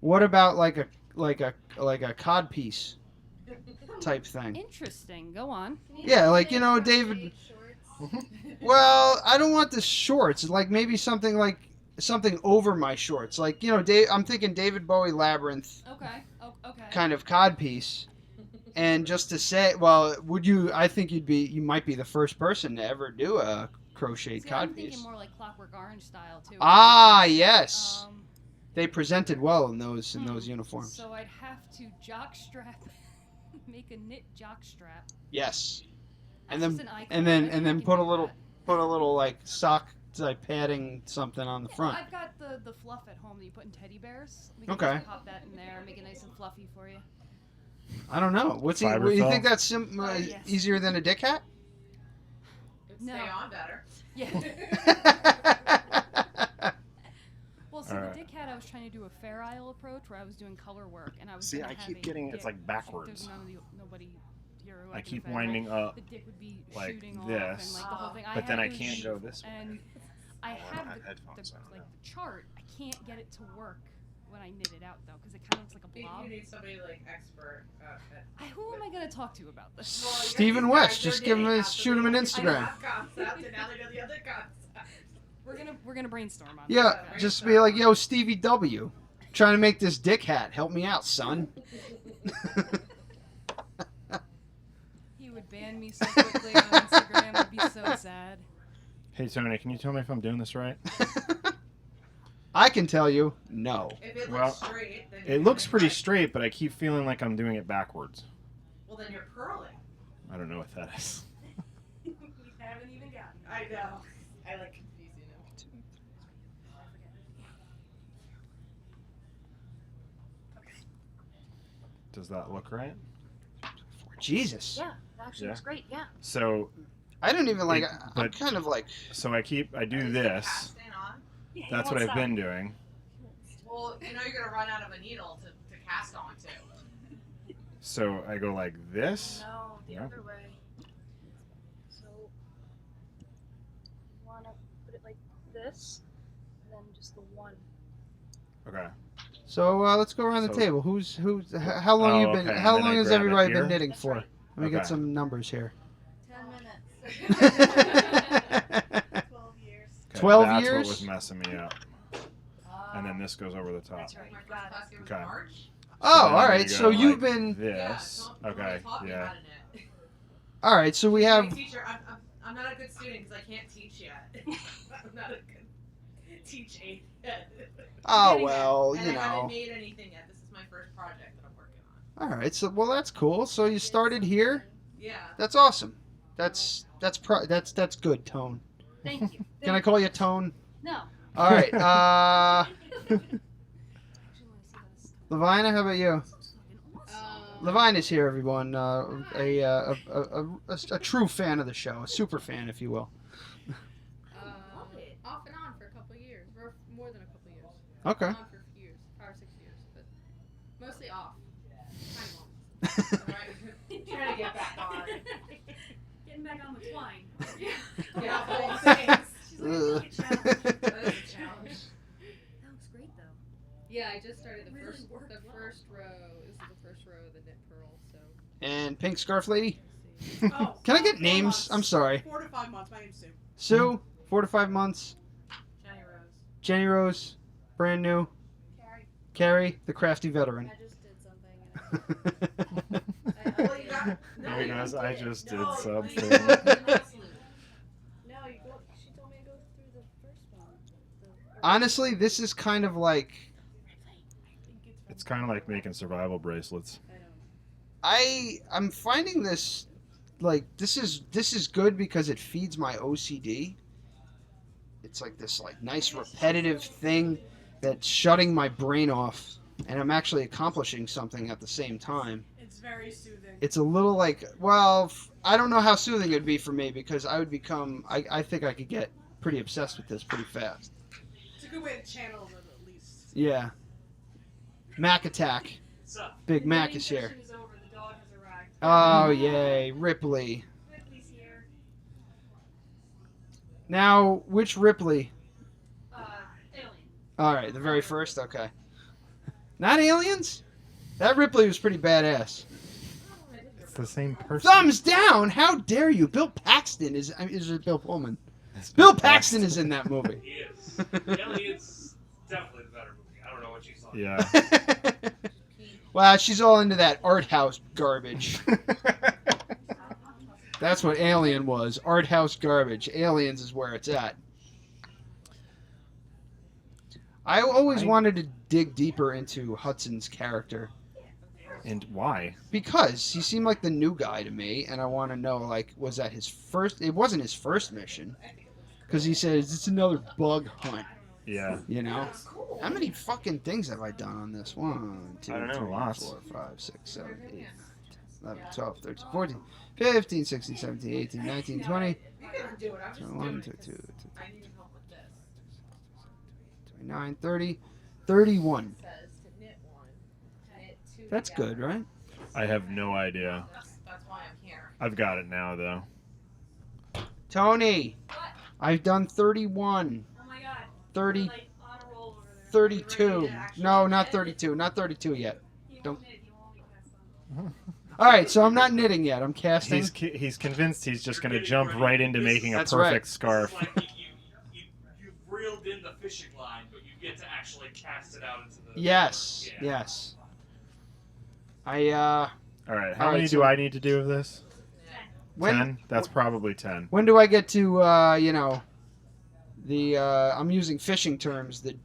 A: What about like a cod piece type thing?
C: Interesting. Go on.
A: Yeah, like David. Well, I don't want the shorts. Like maybe something over my shorts. Like Dave. I'm thinking David Bowie Labyrinth
C: Okay. Oh, okay.
A: kind of cod piece. And just to say, well, I think you might be the first person to ever do a crocheted
C: See, I'm
A: cod
C: thinking
A: piece.
C: more like Clockwork Orange style too.
A: Ah, yes.
C: Um,
A: They presented well in those uniforms.
C: So I'd have to jockstrap, make a knit jockstrap.
A: Yes. And
C: That's
A: then
C: just an icon.
A: and
C: I
A: then
C: think
A: and
C: I
A: then
C: can
A: put a
C: do
A: little
C: that.
A: like sock type padding something on the
C: Yeah,
A: front.
C: I've got the fluff at home that you put in teddy bears. We
A: Okay.
C: just pop that in there, make it nice and fluffy for you.
A: I don't know. What you
B: Fiberfill?
A: think that's
C: Yes.
A: easier than a dick hat?
G: It'd
C: No.
G: stay on better.
C: Yeah. Well, see,
B: Alright.
C: the dick hat, I was trying to do a Fair Isle approach where I was doing color work, and I was.
B: See,
C: gonna
B: I
C: have
B: keep
C: a
B: getting it's
C: dick.
B: like backwards.
C: There's nobody here who
B: I
C: can
B: keep
C: defend,
B: winding
C: right?
B: up,
C: The dick would be
B: like
C: shooting off
B: this,
C: and like the whole thing.
B: but then I
C: had to
B: can't
C: sh-
B: go this way.
C: And I
H: don't
C: have
H: have
C: the,
H: headphones, I don't
C: like
H: know.
C: the chart. I can't get it to work when I knit it out though, because it kind of looks like a blob.
G: You need somebody like expert.
C: Who am I gonna talk to about this?
G: Well, you're
A: Stephen
G: these
A: West,
G: guys, you're
A: just give him
G: knitting
A: a
G: after
A: shoot him an
G: they
A: Instagram.
G: have concept, and now they know the other concept.
C: We're gonna brainstorm on.
A: Yeah,
C: this.
A: just be like, yo, Stevie W, trying to make this dick hat. Help me out, son.
C: He would ban me so quickly on Instagram. I'd be so sad.
B: Hey Tony, can you tell me if I'm doing this right?
A: I can tell you, no.
G: If it
B: Well,
G: looks straight, then
B: It
G: you're
B: looks
G: doing
B: pretty
G: right.
B: straight, but I keep feeling like I'm doing it backwards.
G: Well, then you're purling.
B: I don't know what that is.
C: We haven't even gotten.
G: I know. I like confusing them.
B: Does that look right?
A: Jesus.
D: Yeah, it actually
B: Yeah.
D: looks great. Yeah.
B: So
A: I don't even like.
B: It-
A: I'm
B: but-
A: kind of like.
B: I do this.
G: Casting on.
B: That's what I've been doing.
G: Well, you know you're gonna run out of a needle to cast on too.
B: So I go like this.
D: No, the
B: Yeah.
D: other way. So this, and then just the one.
B: Okay.
A: So let's go around the
B: So-
A: table. How long
B: Oh,
A: you been?
B: okay,
A: How
B: and then
A: long
B: I
A: has
B: grab it
A: everybody been
B: here?
A: knitting for? Let me get
B: Okay.
A: some numbers here.
F: 10 minutes. 12 years.
B: Okay,
A: 12
B: that's
A: years?
B: what was messing me up. And then this goes over the top.
D: That's right.
G: My first class year was
B: Okay.
G: in March.
A: Oh,
B: then
A: all
B: you
A: right.
B: go
A: So you've
B: like
A: been.
G: Yeah,
B: This.
G: so I'm
B: Okay.
G: really taught me
B: Yeah.
G: how to knit.
A: All right. So we
G: My
A: have.
G: teacher, I'm not a good student because I can't teach yet. I'm not a good teach aid yet.
A: Oh well,
G: And
A: you
G: I haven't
A: know.
G: made anything yet. This is my first project that I'm working on.
A: All right. So well, that's cool. So you started here.
G: Yeah.
A: That's awesome. That's good, Tone.
D: Thank you.
A: Can I call you Tone?
D: No.
A: All right.
D: Actually, want to see how this
A: Lavina, how about you?
D: looks fucking awesome.
A: Lavina's here, everyone. A true fan of the show, a super fan, if you will.
F: Off and on for a couple of years, or more than a couple of years.
A: Okay.
F: On for a few years, 5 or 6 years, but mostly off. Kind of on.
G: Right. Trying to get back on.
D: Getting back on the twine.
G: Yeah, all things.
D: She's like, "I like a challenge."
G: That is a challenge.
D: That looks great though.
F: Yeah, I just started the
D: Really
F: first
D: worked well.
F: row. This is the first row of the knit pearl, so
A: And Pink Scarf Lady.
F: let's see.
G: Oh,
A: Can I get
G: 4
A: names?
G: months.
A: I'm sorry.
G: 4 to 5 months. My name's Sue.
A: Sue, 4 to 5 months.
G: Jenny Rose.
A: Jenny Rose, brand new.
F: Carrie,
A: Carrie, the crafty veteran.
F: I just did something. And
G: Well, you got.
B: There he
G: you
B: goes. I
G: did.
B: just did
G: No,
B: something.
F: no, you go. She told me to go through the first one.
A: Honestly, this is kind of like
B: It's kind of like making survival bracelets.
A: I'm finding this like this is good because it feeds my OCD. It's like this like nice repetitive thing that's shutting my brain off, and I'm actually accomplishing something at the same time.
G: It's very soothing.
A: It's a little like, well, I don't know how soothing it'd be for me because I would become I think I could get pretty obsessed with this pretty fast.
G: It's a good way to channel it at least.
A: Yeah. Mac attack. Big Mac is here.
D: Session is over. The dog has arrived.
A: Oh yay, Ripley.
D: Ripley's here.
A: Now, which Ripley?
D: Alien.
A: All right, the very first. Okay. Not aliens. That Ripley was pretty badass.
B: It's the same person.
A: Thumbs down! How dare you? Bill Paxton is it Bill Pullman?
B: It's
A: Bill Paxton is in that movie.
H: He is. Alien's definitely the better movie. I don't know what you saw.
B: Yeah.
A: Wow, she's all into that art house garbage. That's what Alien was. Art house garbage. Aliens is where it's at. I always wanted to dig deeper into Hudson's character
B: And why?
A: because he seemed like the new guy to me, and I want to know, like, was that his first? It wasn't his first mission, because he says it's another bug hunt.
B: Yeah.
A: You know, how many fucking things have I done on this? 1, 2,
B: I don't know,
A: 3,
B: lots.
A: 4, 5, 6, 7, 8, 9, 10, 11, 12, 13, 14, 15, 16, 17, 18, 19, 20,
G: You can do it. I'm just
A: 21,
G: doing
A: 22,
G: it.
A: 23,
G: I need help with this.
A: 29, 30, 31.
F: Says to knit one, knit two.
A: That's
F: together.
A: good, right?
B: I have no idea.
G: That's why I'm here.
B: I've got it now, though.
A: Tony,
D: What?
A: I've done 31,
D: Oh my god.
A: 30,
D: Like on a roll over there.
A: 32. No, not 32. Not 32 yet.
D: You
A: Don't-
D: won't knit, you won't be cast on.
A: All right, so I'm not knitting yet. I'm casting.
B: He's convinced he's just going to jump right into making a
A: That's
B: perfect
A: right.
B: scarf.
H: It's like you reeled in the fishing line, but you get to actually cast it out into the.
A: Yes,
H: Yeah.
A: yes.
B: All right, how
A: All right,
B: many
A: so-
B: do I need to do of this?
A: When
B: 10? That's probably 10.
A: when do I get to the I'm using fishing terms, the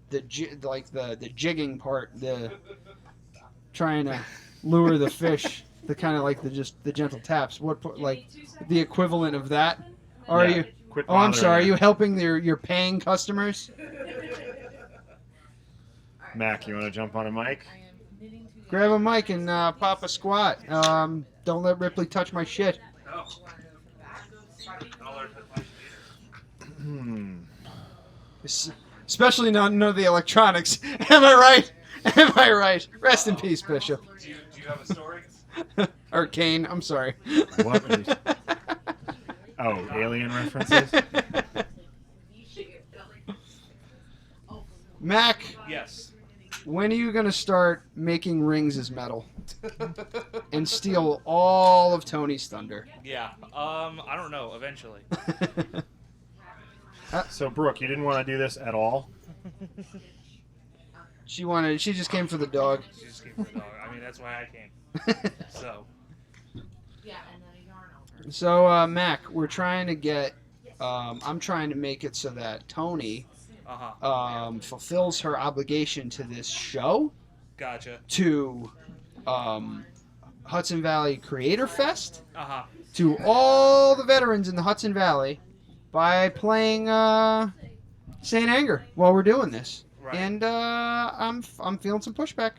A: jigging part, the trying to lure the fish, the kind of like the gentle taps. Like the equivalent of that? Are
B: Yeah.
A: you?
B: Quit
A: Oh, I'm
B: bothering
A: sorry. Are
B: me.
A: you helping your paying customers?
B: Mac, you want to jump on a mic?
G: I am knitting together.
A: Grab a mic and pop a squat. Don't let Ripley touch my shit.
H: No.
G: You wanna know from the back?
H: I'll learn to find you
B: Hmm.
A: Especially none of the electronics. Am I right? Am I right? Rest in peace, Bishop.
H: Do you have a story?
A: Or Kane. I'm sorry.
B: What are you- Oh, alien references?
A: Mac,
H: Yes.
A: when are you gonna start making rings as metal and steal all of Tony's thunder?
H: Yeah. I don't know. Eventually.
B: So, Brooke, you didn't want to do this at all?
A: She just came for the dog.
H: She just came for the dog. I mean, that's why I came. So.
G: Yeah, and then a yarn over.
A: So, Mac, we're trying to get. I'm trying to make it so that Tony fulfills her obligation to this show,
H: Gotcha.
A: to Hudson Valley Creator Fest,
H: Uh-huh.
A: to all the veterans in the Hudson Valley by playing Saint Anger while we're doing this.
H: Right.
A: And I'm feeling some pushback.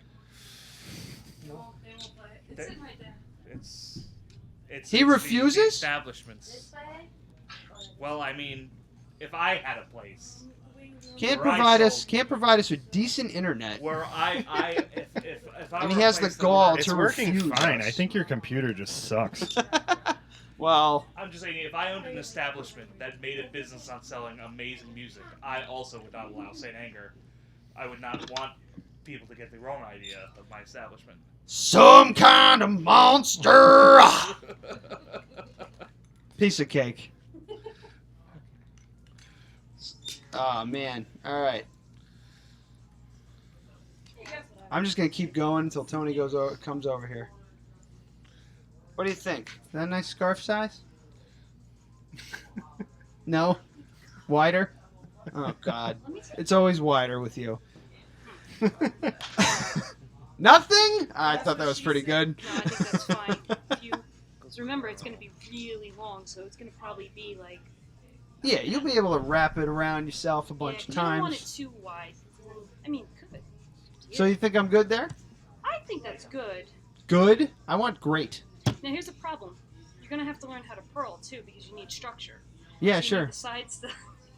D: Well, they won't play it. It's sitting right there.
H: It's
A: He
H: the
A: refuses?
H: establishments. Well, I mean, if I had a place
A: Can't
H: Where I
A: provide us with decent internet.
H: where if I
A: And
H: were
A: he
H: a
A: has the
H: place that
A: gall
H: were-
B: It's
A: to
B: working
A: refuse
B: fine.
A: us.
B: I think your computer just sucks.
A: Well,
H: I'm just saying, if I owned an establishment that made a business on selling amazing music, I also would not allow Saint Anger. I would not want people to get the wrong idea of my establishment.
A: some kind of monster. Piece of cake. Oh man! All right. I'm just gonna keep going until Tony comes over here. What do you think? Is that a nice scarf size? No? Wider? Oh God! It's always wider with you. Nothing? I thought that was pretty good.
D: No, I think that's fine. Because remember, it's going to be really long, so it's going to probably be like.
A: Yeah, you'll be able to wrap it around yourself a bunch of
D: You don't want it
A: times.
D: too wide. I mean, could.
A: So you think I'm good there?
D: I think that's good.
A: Good? I want great.
D: Now here's the problem. You're going to have to learn how to purl too, because you need structure.
A: Yeah,
D: So you
A: sure.
D: Need the sides to,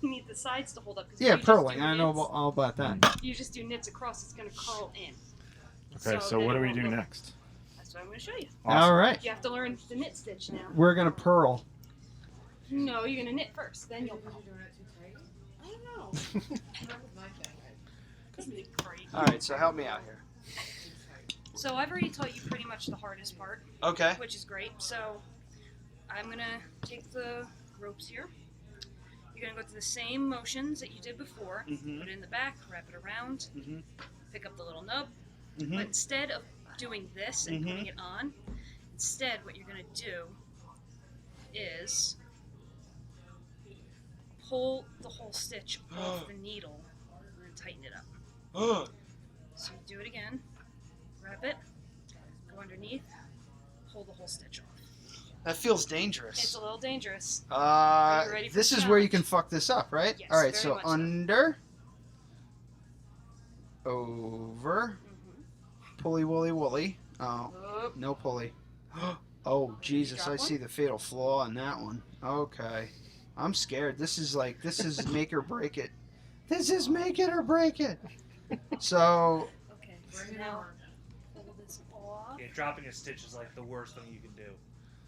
D: you need the sides to hold up. 'Cause if
A: Yeah,
D: you just do
A: purling. I know
D: knits-
A: all about that.
D: If you just do knits across, it's going to curl in.
B: Okay, so
D: then
B: what
D: it
B: do we
D: won't
B: do
D: look-
B: next?
D: That's what I'm going to show you.
A: All right.
D: You have to learn the knit stitch now.
A: We're going to purl.
D: No, you're going to knit first, then you'll
G: You're
D: purl.
G: doing it too tight?
D: I don't know.
G: That was my thing.
D: Couldn't be great.
A: All right, so help me out here.
D: So I've already taught you pretty much the hardest part,
A: Okay.
D: which is great. So I'm going to take the ropes here. You're going to go through the same motions that you did before.
A: Mhm.
D: Put it in the back, wrap it around,
A: Mhm.
D: pick up the little nub.
A: Mhm.
D: But instead of doing this and
A: Mhm.
D: putting it on, instead what you're going to do is pull the whole stitch off the needle and then tighten it up. So you do it again, wrap it, go underneath, pull the whole stitch off.
A: That feels
D: It's
A: dangerous.
D: a little dangerous. Are you ready for
A: This
D: the
A: is where you
D: challenge?
A: can fuck this up, right?
D: Yes,
A: All right,
D: very
A: so
D: much so.
A: under, over, pulley, woolly, woolly. Oh,
D: Oh,
A: no pulley. Oh, Jesus,
D: Drop
A: I see the fatal flaw in that one. Okay. I'm scared. This is make or break it. This is make it or break it. So,
D: okay, so
G: Bring it
D: now
G: on.
D: pull this off.
H: Yeah, dropping a stitch is like the worst thing you can do.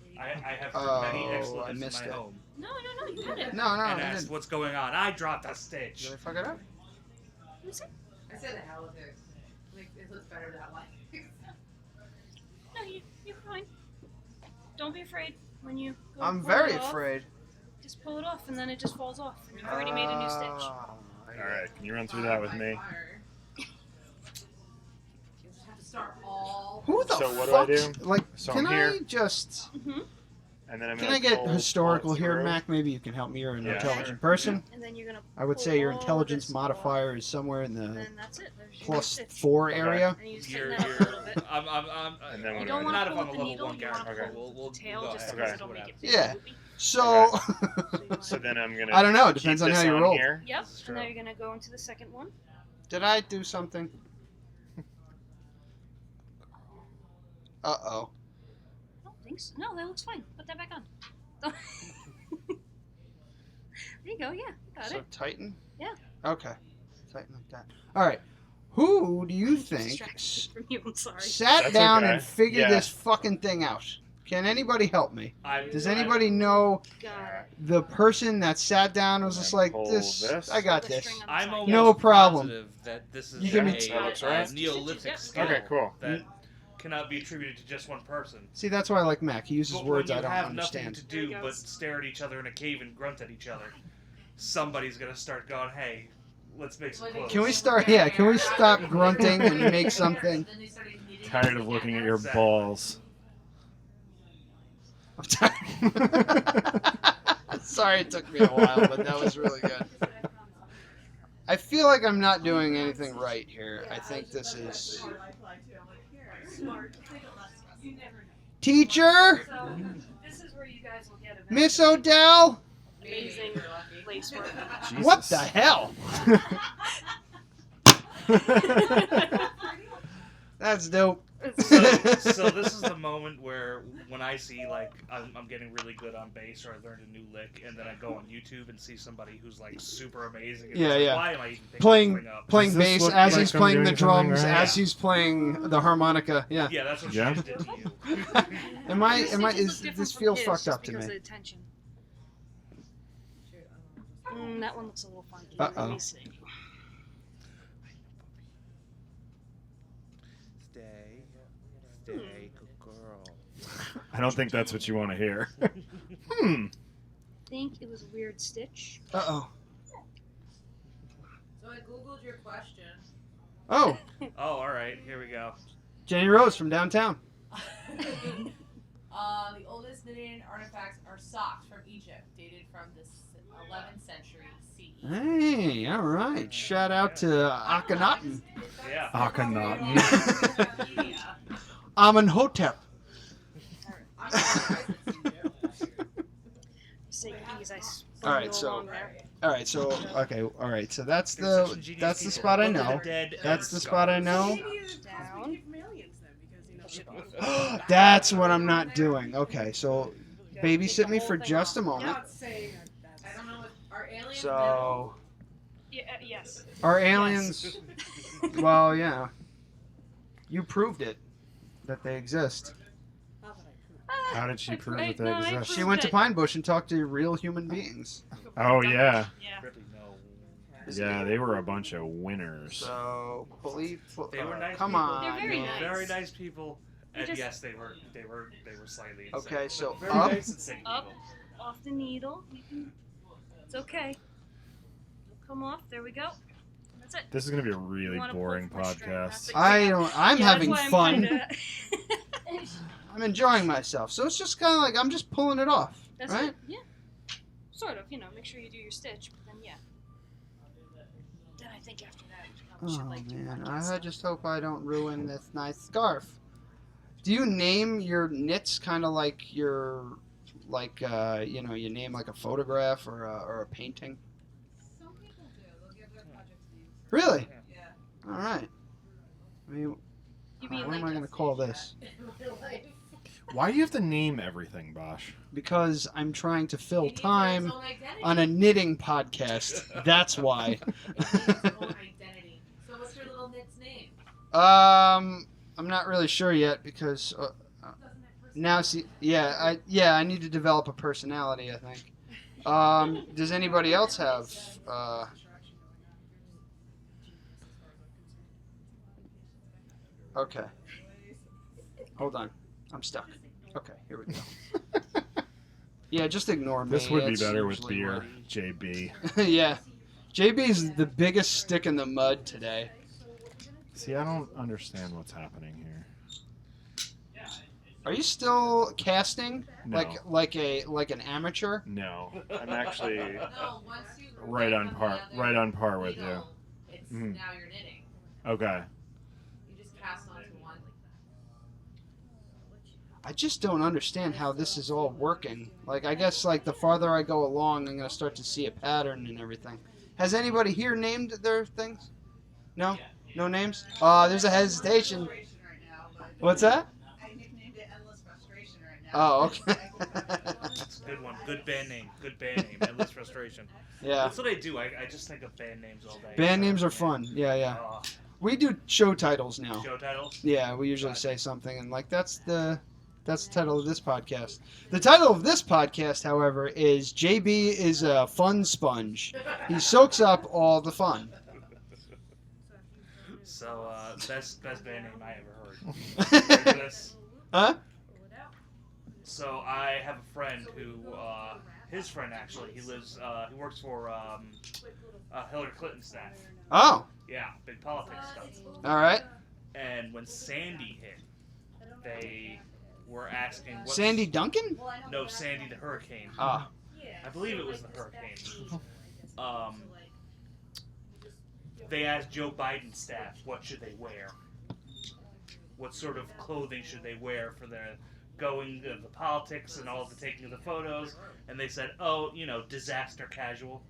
D: There you go.
H: I have
A: Oh,
H: many
A: I
H: ex-lovers
A: missed
H: in my
A: it.
H: home
D: No, you had it.
A: no,
H: and
A: I
H: asked,
A: didn't.
H: "What's going on?" I dropped a stitch.
A: Did I fuck it up?
G: I said the hell with it. Like, it looks better that way.
D: No, you're fine. Don't be afraid when you go
A: I'm
D: pull
A: very
D: it off.
A: afraid.
D: Just pull it off and then it just falls off and you've already made a new stitch.
B: All right, can you run through that with me?
G: Fire. You just have to start all.
A: Who the
B: So what
A: fuck?
B: do I do?
A: Like,
B: So
A: can
B: I'm here.
A: I just?
D: Mm-hmm.
B: And then I'm
A: Can
B: gonna
A: I get
B: pull
A: historical
B: it
A: here,
B: through.
A: Mac? Maybe you can help me. You're an
B: Yeah,
A: intelligent
B: sure.
A: person.
D: And then you're gonna.
A: I would
D: pull
A: say your
D: all
A: intelligence
D: this
A: modifier is somewhere in
D: off,
A: the
D: and that's it. There's your
A: plus
D: new stitch.
A: 4
B: Okay.
A: area.
D: And you just
H: You're,
D: tighten that up a little bit.
B: And then
D: You
B: what
D: don't
B: do
D: want
B: I
H: Not
D: to
H: if
D: pull
H: I'm
D: with
H: a
D: the
H: level
D: needle.
H: 1
D: You want to
H: character.
D: pull
H: Okay,
D: with the tail
H: go
D: just
H: ahead.
D: because
B: Okay.
D: it'll make it.
A: Yeah.
D: loopy.
A: So,
D: So you
B: do? So
D: want-
B: then I'm gonna.
A: I don't know. It
B: keep
A: depends on
B: this
A: how you roll.
B: Here.
D: Yep.
B: This is
D: And
B: true.
D: now you're gonna go into the second one.
A: Did I do something? Uh-oh.
D: I don't think so. No, that looks fine. Put that back on. There you go. Yeah, got
A: So
D: it.
A: tighten?
D: Yeah.
A: Okay. Tighten like that. All right. Who do you think
D: Distracted from you. I'm sorry.
A: sat
B: That's
A: down
B: okay.
A: and figured
B: Yeah.
A: this fucking thing out? Can anybody help me? Does
H: I-
A: anybody know
D: Got it.
A: the person that sat down and was just like,
B: Pull
A: this,
B: this.
A: I got
D: Pull the
A: this.
D: string on the
I: I'm
D: side.
I: almost
A: No problem.
I: positive that this is
A: You give me
I: a,
B: that looks right.
I: Neolithic skill
B: Okay, cool.
H: that cannot be attributed to just one person.
A: See, that's why I like Mac. He uses
H: But
A: words
H: when
A: I
H: you
A: don't
H: have
A: understand.
H: nothing to
D: There he
H: do but
D: goes.
H: stare at each other in a cave and grunt at each other, somebody's gonna start going, "Hey, let's make some clothes."
A: Can we start? Yeah, can we stop grunting and make something?
G: Then they started knitting
B: Tired
G: it
B: of looking at
G: together.
B: your
H: Exactly.
B: balls.
A: I'm tired. Sorry it took me a while, but that was really good. I feel like I'm not doing anything right here. I think this is... Teacher?
D: So this is where you guys will get a
A: Miss Odell?
D: amazing lace work.
A: What the hell? That's dope.
H: So this is the moment where when I see like I'm getting really good on bass or I learned a new lick and then I go on YouTube and see somebody who's like super amazing. And
A: Yeah,
H: it's like,
A: yeah.
H: Why am I even picking
A: Playing
H: this thing up?
A: playing
B: Does this
A: bass
B: look
A: as
B: like
A: he's
B: I'm
A: playing the
B: doing something
A: drums,
B: right?
A: as he's playing the harmonica. Yeah.
H: Yeah, that's what
B: Yeah.
H: she just did to you.
A: Am I?
D: Your
A: Am I?
D: stitches
A: Is
D: look different
A: this
D: from
A: feels
D: his
A: fucked
D: just
A: up to
D: because
A: me?
D: of the tension. That one looks a little funky.
A: Uh-oh.
D: Let me see.
I: Stay, good girl.
B: I don't think that's what you want to hear.
D: I think it was a weird stitch.
A: Uh oh.
G: So I googled your question.
A: Oh,
H: Oh, all right, here we go.
A: Jenny Rose from downtown.
G: The oldest knitting artifacts are socks from Egypt, dated from the 11th century CE.
A: Hey, all right. Shout out to Akhenaten.
H: Yeah.
B: Akhenaten.
A: Amenhotep.
D: Say these, I spun
A: All right,
D: you
A: so-
D: along there.
A: All right, so okay, all right. So that's
H: They're such
A: the
H: ingenious
A: that's the
H: people.
A: spot I
H: Look at
A: know.
H: the dead
A: That's
H: and
A: the spot I know.
G: Maybe it's
D: Down.
G: possibly from aliens then, because you know.
A: That's what I'm not doing. Okay, so
D: Go
A: babysit
D: take the
A: me
D: whole
A: for
D: thing
A: just a
D: off.
A: moment.
G: Not saying that. I don't know what are aliens.
A: So
D: Yeah, yes.
A: are aliens? Well, yeah. You proved it that they exist.
G: Not that I proved.
B: How did she prove
D: I-
B: that they
D: no, I
B: exist?
A: She went to Pine Bush and talked to real human beings.
B: Oh yeah,
D: Yeah.
H: Really, no.
B: yeah. They were a bunch of winners.
A: So believe.
H: They were nice
A: Come
H: people.
A: on.
D: They're very
A: man.
D: nice.
H: Very nice people. And
D: just-
H: yes, they were slightly insane.
A: Okay,
H: but
A: so
H: very
A: up.
H: nice insane
D: Up.
H: people.
D: Off the needle. You can. It's okay. It'll come off. There we go. That's it.
B: This is gonna be a really
D: You wanna pull
B: boring
D: from a string,
B: podcast.
D: that's
A: I don't. I'm
D: Yeah,
A: having
D: that's why
A: fun.
D: I'm trying to-
A: I'm enjoying myself. So it's just kind of like I'm just pulling it off,
D: That's
A: right?
D: it. Yeah. Sort of. You know, make sure you do your stitch, but then yeah. Then I think after that, we probably should
A: Oh
D: like do
A: man,
D: podcast
A: I
D: stuff.
A: just hope I don't ruin this nice scarf. Do you name your knits kind of like your, like you know, you name like a photograph or a painting?
G: Some people do. They'll give their projects names.
A: Really?
G: Yeah.
A: All right. I mean,
D: You mean
A: what
D: like
A: am I gonna call this?
G: In real life.
B: Why do you have to name everything, Bosch?
A: Because I'm trying to fill
G: It needs
A: time
G: its own identity.
A: on a knitting podcast. That's why.
G: It needs its own identity. So what's your little knit's name?
A: I'm not really sure yet because
G: Doesn't it
A: now see, I need to develop a personality. I think. Does anybody else have? Okay. Hold on, I'm stuck. Okay, here we go. Yeah, just ignore me.
B: This would be
A: It's
B: better with
A: usually
B: beer,
A: what-
B: JB.
A: Yeah, JB's the biggest stick in the mud today.
B: See, I don't understand what's happening here.
A: Are you still casting
B: No.
A: like an amateur?
B: No, I'm actually
G: No, once you
B: right on par, right on par with you.
G: needle, it's
B: Mhm.
G: now you're knitting.
B: Okay.
G: You just cast onto one.
A: I just don't understand how this is all working. Like, I guess like the farther I go along, I'm gonna start to see a pattern and everything. Has anybody here named their things? No, no names. There's a hesitation. What's that?
F: I nicknamed it Endless Frustration right now.
A: Oh, okay.
H: That's a good one. Good band name. Good band name. Endless frustration.
A: Yeah,
H: That's what I do. I just think of band names all day.
A: band names are fun. Yeah. We do show titles now.
H: Show titles.
A: Yeah, we usually say something and like that's the That's the title of this podcast. The title of this podcast, however, is JB is a fun sponge. He soaks up all the fun.
H: So, best band name I ever heard. Ready for this?
A: Huh?
H: So I have a friend who, his friend actually, he works for Hillary Clinton's staff.
A: Oh,
H: Yeah, big politics stuff.
A: all right.
H: And when Sandy hit, they were asking what.
A: Sandy Duncan?
H: No, Sandy the hurricane.
A: Ah.
H: I believe it was the hurricane. They asked Joe Biden's staff what should they wear. What sort of clothing should they wear for their going to the politics and all the taking of the photos? And they said, oh, disaster casual.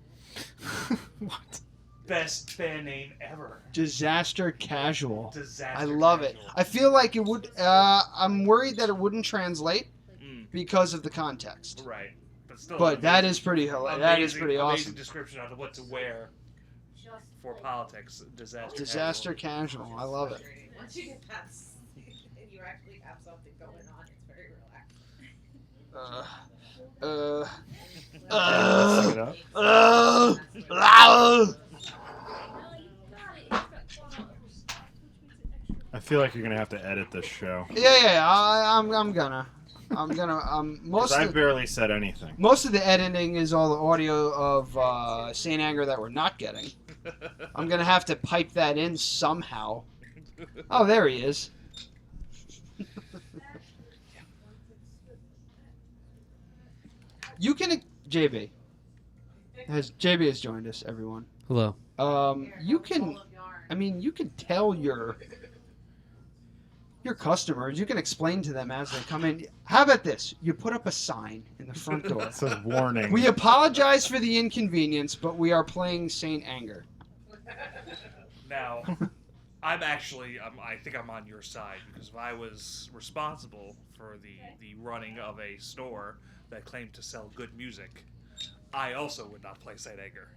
B: What?
H: Best band name ever.
A: Disaster Casual.
H: Disaster
A: I love it.
H: Casual.
A: I feel like it would. I'm worried that it wouldn't translate because of the context.
H: Right. But still.
A: But that is pretty hilarious. That is pretty
H: Amazing
A: awesome.
H: description of what to wear for politics.
A: Disaster Casual. I love it.
G: Once you get past and you actually have something going on, it's very relaxed.
B: I feel like you're gonna have to edit this show.
A: Yeah. I'm gonna.
B: Because I barely said anything.
A: Most of the editing is all the audio of Saint Anger that we're not getting. I'm gonna have to pipe that in somehow. Oh, there he is. You can, JB has joined us, everyone.
E: Hello.
A: You can tell your customers, you can explain to them as they come in. How about this? You put up a sign in the front door.
B: It says warning.
A: We apologize for the inconvenience, but we are playing Saint Anger.
H: Now, I think I'm on your side, because if I was responsible for the running of a store that claimed to sell good music, I also would not play Saint Anger.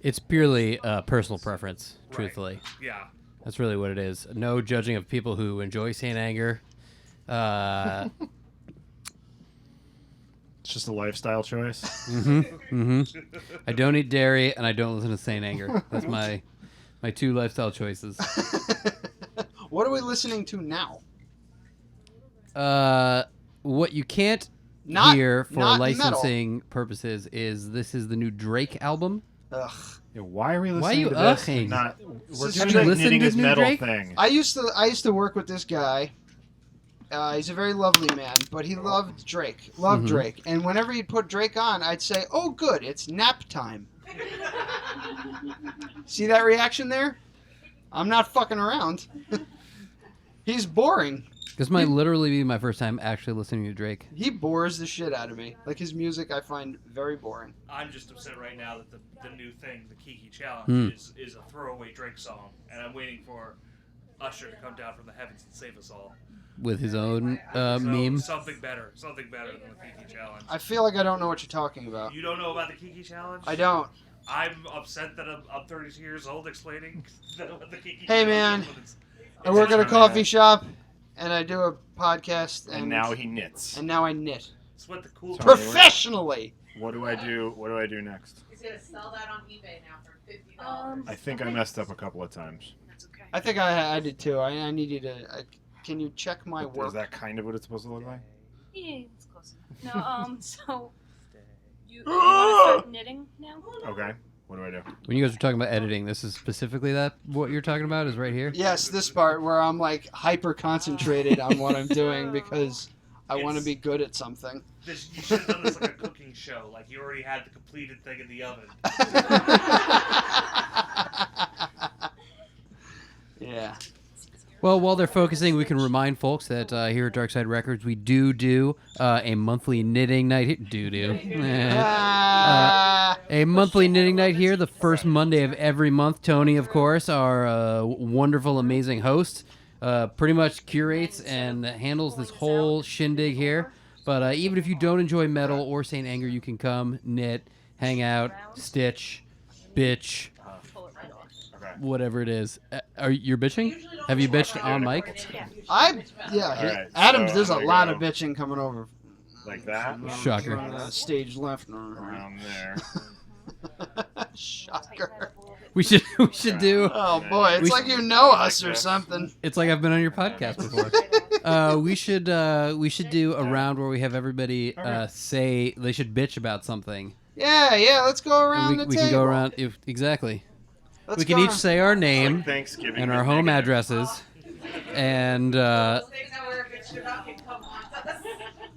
E: It's purely personal preference,
H: Right.
E: truthfully.
H: Yeah.
E: That's really what it is. No judging of people who enjoy Saint Anger.
B: It's just a lifestyle choice.
E: I don't eat dairy and I don't listen to Saint Anger. That's my two lifestyle choices.
A: What are we listening to now?
E: What you can't hear for licensing purposes is this is the new Drake album.
A: Ugh.
B: Yeah, why are we listening
E: Why are you
B: to this?
E: ughing?
B: We're
A: Have
B: doing
A: you
B: that
E: listened
B: knitting
E: to
B: is
E: New
B: metal
E: Drake?
B: thing.
A: I used to work with this guy. He's a very lovely man, but he loved Drake. Drake. And whenever he'd put Drake on, I'd say, "Oh, good, it's nap time." See that reaction there? I'm not fucking around. He's boring.
E: This might literally be my first time actually listening to Drake.
A: He bores the shit out of me. Like, his music I find very boring.
H: I'm just upset right now that the new thing, the Kiki Challenge, is a throwaway Drake song, and I'm waiting for Usher to come down from the heavens and save us all.
E: With his own
H: So,
E: meme.
H: Something better than the Kiki Challenge.
A: I feel like I don't know what you're talking about.
H: You don't know about the Kiki Challenge?
A: I don't.
H: I'm upset that I'm 32 years old explaining what the Kiki
A: Hey,
H: Challenge
A: man.
H: is, but it's
A: I work at a
H: actually-
A: coffee shop, and I do a podcast,
B: And now he knits.
A: and now I knit.
H: It's what the cool
B: Tell me what-
A: Professionally!
B: What do I do? What do I do next?
G: He's gonna sell that on eBay now for $50.
B: I think I messed up a couple of times.
D: That's okay.
A: I think I did too. I need you to... can you check my
B: Is
A: work?
B: that kind of what it's supposed to look like?
D: Yeah, it's close enough. No, so you want to start knitting now?
B: Okay. What do I do?
E: When you guys are talking about editing, this is specifically that what you're talking about is right here?
A: Yes, this part where I'm like hyper concentrated on what I'm doing because I want to be good at something.
H: You should have done this like a cooking show. Like you already had the completed thing in the oven.
A: Yeah.
E: Well, while they're focusing, we can remind folks that here at Darkside Records, we do a monthly knitting night. A monthly knitting night here, the first Monday of every month. Tony, of course, our wonderful, amazing host, pretty much curates and handles this whole shindig here. But even if you don't enjoy metal or Saint Anger, you can come, knit, hang out, stitch, bitch.
D: Pull it right off.
E: whatever it is. Are you bitching? Have you bitched on mic?
A: Yeah.
B: right,
A: Adams,
B: so
A: there's a
B: I'm gonna
A: lot
B: go
A: of bitching coming over.
B: Like that.
E: Shocker.
A: Stage left.
B: Around there.
A: Shocker.
E: We should do.
A: Oh boy, it's
E: We
A: like you know us or something.
E: It's like I've been on your podcast before. We should do a round where we have everybody say they should bitch about something.
A: Yeah. Let's go around
E: And
A: the
E: we
A: table.
E: can go around we
A: Let's
E: can
A: go
E: each
A: around.
E: say our name
B: Like Thanksgiving.
E: and our
B: but
E: home
B: negative.
E: addresses, and
G: Those things that we're bitching about can come on us.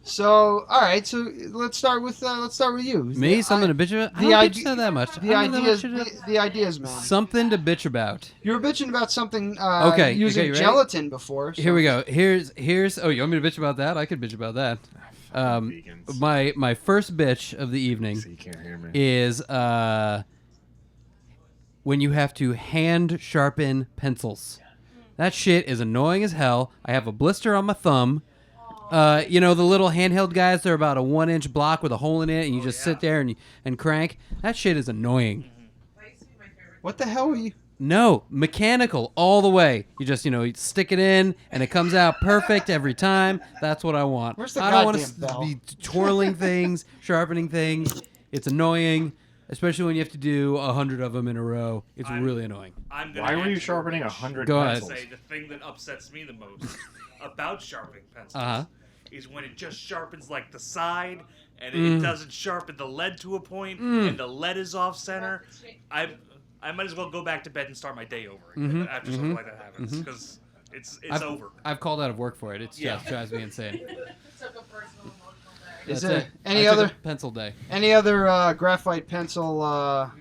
A: So, all right. So let's start with you.
E: me something to bitch about. I
A: the
E: don't
A: idea-
E: bitch that much.
A: The
E: I don't that
A: ideas,
E: much
A: the ideas, man.
E: something to bitch about.
A: You were bitching about something.
E: Okay,
A: using
E: you ready?
A: gelatin before. So.
E: Here we go. Here's. Oh, you want me to bitch about that? I could bitch about that.
B: Vegans.
E: My first bitch of the evening
B: So you can't hear me.
E: is when you have to hand sharpen pencils. That shit is annoying as hell. I have a blister on my thumb. You know the little handheld guys? They're about a 1-inch block with a hole in it, and you just sit there and crank. That shit is annoying.
A: What the hell are you?
E: No, mechanical all the way. You just, you stick it in, and it comes out perfect every time. That's what I want.
A: Where's the
E: I don't want
A: goddamn bell?
E: to be twirling things, sharpening things. It's annoying, especially when you have to do 100 of them in a row. It's really annoying.
H: I'm gonna
B: Why were you
H: answer
B: sharpening
H: Rich.
B: 100
E: Go ahead.
B: pencils?
H: Say the thing that upsets me the most about sharpening pencils
E: Uh-huh.
H: is when it just sharpens like the side and
E: Mm.
H: it doesn't sharpen the lead to a point and the lead is off center. I might as well go back to bed and start my day over again after something like that happens because it's over.
E: I've called out of work for it. It
H: Yeah.
E: just drives me insane.
G: Took a personal emotional day.
A: Is
E: That's
A: there
E: it.
A: any
E: I took a
A: other
E: pencil day?
A: graphite pencil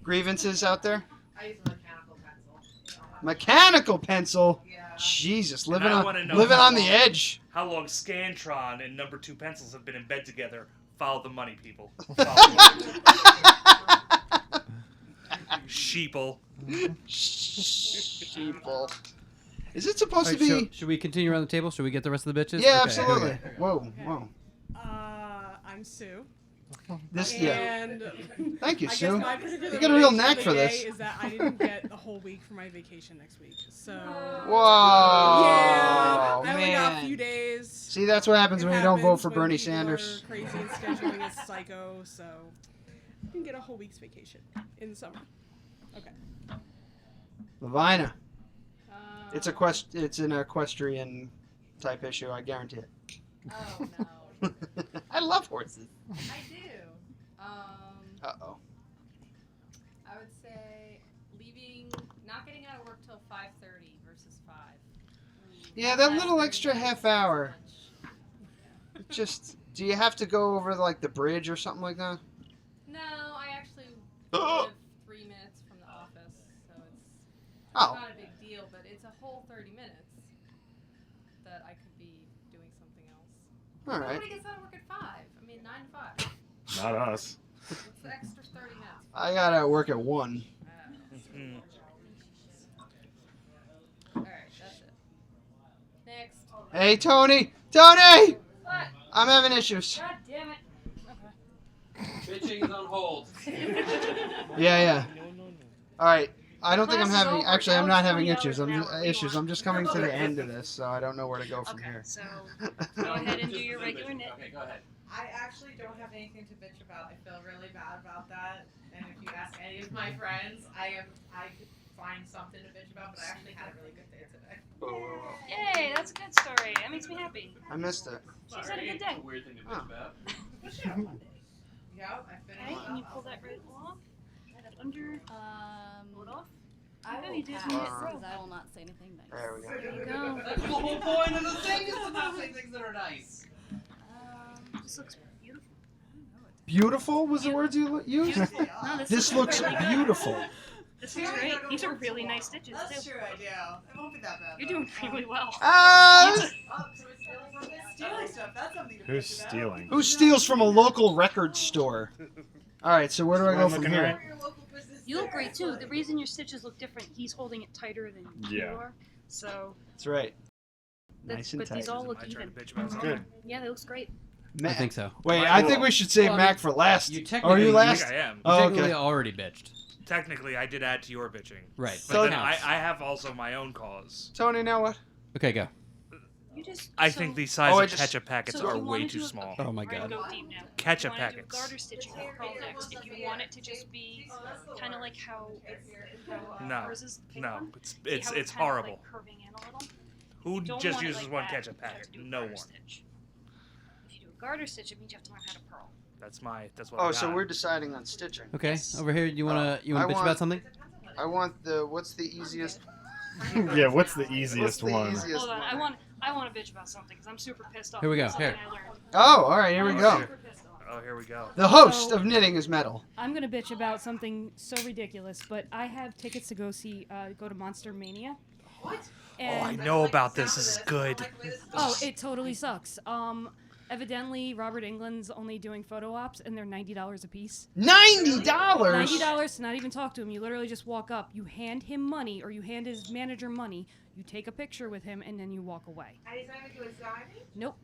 A: grievances out there?
G: I use a mechanical pencil.
A: Mechanical pencil.
G: Yeah.
A: Jesus,
H: And
A: living
H: I wanna know
A: living
H: how
A: on the
H: long-
A: edge.
H: How long Scantron and number 2 pencils have been in bed together? Follow the money, people. Follow the money. Sheeple.
A: Sheeple. Is it supposed
E: All
A: to
E: right,
A: be?
E: should we continue around the table? Should we get the rest of the bitches?
A: Yeah,
E: Okay,
A: absolutely.
E: okay.
A: Whoa.
F: I'm Sue.
A: This yeah.
F: And
A: Thank you,
F: I guess
A: Sue.
F: my particular
A: You got a real
F: relation
A: knack
F: to
A: for
F: the
A: this.
F: day Is that I didn't get a whole week for my vacation next week. So
A: Whoa.
F: yeah, I only got a
A: man.
F: few days.
A: See, that's what happens
F: It
A: when you don't vote
F: happens
A: for
F: when
A: Bernie
F: people
A: Sanders.
F: are crazy and scheduling is psycho, so I didn't get a whole week's vacation in the summer. Okay.
A: Lavina. It's an equestrian type issue. I guarantee it.
J: Oh no,
A: I love horses.
J: I do.
A: Uh-oh.
J: I would say not getting out of work till 5:30 versus 5.
A: Yeah, that little extra half hour. Just, do you have to go over like the bridge or something like that?
J: No, I actually live 3 minutes from the office, so it's
A: Oh,
J: not a big deal. But it's a whole 30 minutes that I could be doing something else.
A: all right.
J: Nobody gets out of work at 5. I mean 9 to 5.
B: Not us.
J: What's the extra 30 minutes?
A: I gotta work at 1.
J: All right, that's it. Next.
A: Hey, Tony! Tony!
J: What?
A: I'm having issues.
J: God damn it.
E: Bitching is on hold.
A: Yeah. All right. I don't think I'm
D: Class is
A: having.
D: over.
A: Actually, I'm
D: Now
A: not
D: it's
A: having
D: 20
A: issues.
D: hours an hour. What do you
A: Issues.
D: want?
A: I'm just coming to the end of this, so I don't know where to go from
D: Okay,
A: here.
D: so go ahead and do your regular knit.
E: Okay, go ahead.
G: I actually don't have anything to bitch about. I feel really bad about that. And if you ask any of my friends, I could find something to bitch about, but I actually had a really good day today.
D: Yay, that's a good story. That makes me happy.
A: I missed it.
D: She's had a good day.
E: Weird thing to
A: bitch
E: about.
G: Yep, I finished
D: Okay,
G: up.
D: and you pull that right off. Right up under. Pull it off.
J: I
D: Okay,
J: will
D: you do
J: pass
D: some knit
J: because
D: row.
J: I will not say anything nice.
A: There we go.
D: There you go.
E: That's the whole point of the thing is to not say things that are nice.
D: This looks beautiful.
A: Beautiful was the word you used.
D: No,
A: This looks
D: really good.
A: beautiful.
D: This is great. These are really nice stitches
G: That's
D: too.
G: true, I do. It won't be that bad.
D: You're doing really well.
A: Ah!
G: Oh, so it's stealing from this? Stealing stuff. That's something to
B: Who's
G: bitch about.
B: stealing?
A: Who steals from a local record store? All right. So where do I go
B: I'm
A: from
B: looking
A: here?
B: right.
G: Your local business
D: You look
G: there.
D: great too. The reason your stitches look different, he's holding it tighter than you
B: Yeah.
D: are. So,
A: That's right.
D: that's,
A: Nice and
D: but these
A: tight.
D: all look
H: My turn
D: even.
H: to bitch about
B: Good.
H: something.
D: Yeah, that looks great.
E: I think so.
A: Wait,
H: Am
A: I
H: I
A: think
H: cool?
A: we should save
E: Well, I
A: Mac
E: mean,
A: for last.
E: you
A: Are
E: technically-
A: you
H: I
A: last?
H: think I am.
A: Oh,
E: Technically
A: okay.
E: already bitched.
H: technically, I did add to your bitching.
E: Right.
H: But
A: So
H: then
E: counts.
H: I have also my own cause.
A: Tony, now what?
E: Okay, go.
D: You just.
H: I
D: so-
H: think the size
A: Oh, I
H: of
A: just-
H: ketchup packets
D: so if
H: are
D: you
H: way
D: wanna
H: too
D: do a-
H: small.
E: Oh my
D: We're gonna
E: god.
D: go deep now.
H: Ketchup
D: If you wanna
H: packets.
D: do garter stitching with pearl next. If you want it to just be kind of like how
H: No,
D: ours is the pink
H: no,
D: one.
H: it's
D: See how
H: it's
D: kind of,
H: horrible.
D: Like, curving in a little?
H: Who
D: You don't
H: just
D: want it
H: uses
D: like
H: one
D: that.
H: ketchup
D: You have
H: packet?
D: to do a
H: No
D: garter
H: one.
D: stitch. If you do a garter stitch, it means you have to learn how to purl.
H: That's what. I
A: Oh,
H: got.
A: so we're deciding on stitching.
E: Okay,
D: Yes.
E: over here. You wanna
A: I
E: bitch
A: want-
E: about something?
A: I want what's the easiest?
B: Yeah, what's the
A: What's
B: easiest
A: the
B: one?
A: easiest
D: Hold on,
A: one?
D: I want to bitch about something because I'm super pissed off.
E: Here we go,
D: about something
E: here.
D: I learned.
A: Oh, all right, here we
D: I'm
A: go.
D: super pissed off.
H: Oh, here we go.
A: The host
C: So-
A: of Knitting is Metal.
C: I'm gonna bitch about something so ridiculous, but I have tickets to go see go to Monster Mania.
G: What?
H: Oh, I
C: And
H: know about this. This is good.
C: oh, it totally sucks. Evidently Robert England's only doing photo ops, and they're $90 a piece.
A: $90.
C: $90 to not even talk to him. You literally just walk up, you hand him money, or you hand his manager money. You take a picture with him, and then you walk away.
G: And he's not even doing signage?
C: Nope.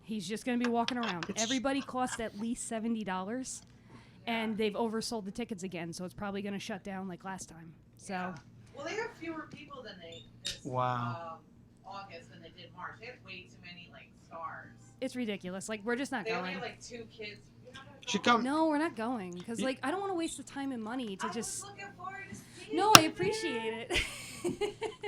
C: He's just going to be walking around. Everybody costs at least $70, and they've oversold the tickets again, so it's probably going to shut down like last time. So,
G: Well, they have fewer people than they this
A: Wow.
G: August than they did March. They had way too many like stars.
C: it's ridiculous. Like, we're just not
G: They only
C: going.
G: had like 2 kids.
A: Should come.
C: No, we're not going, because, like, I don't want to waste the time and money to
G: I
C: just...
G: was looking forward to seeing
C: No, I
G: you
C: appreciate
G: there.
C: it.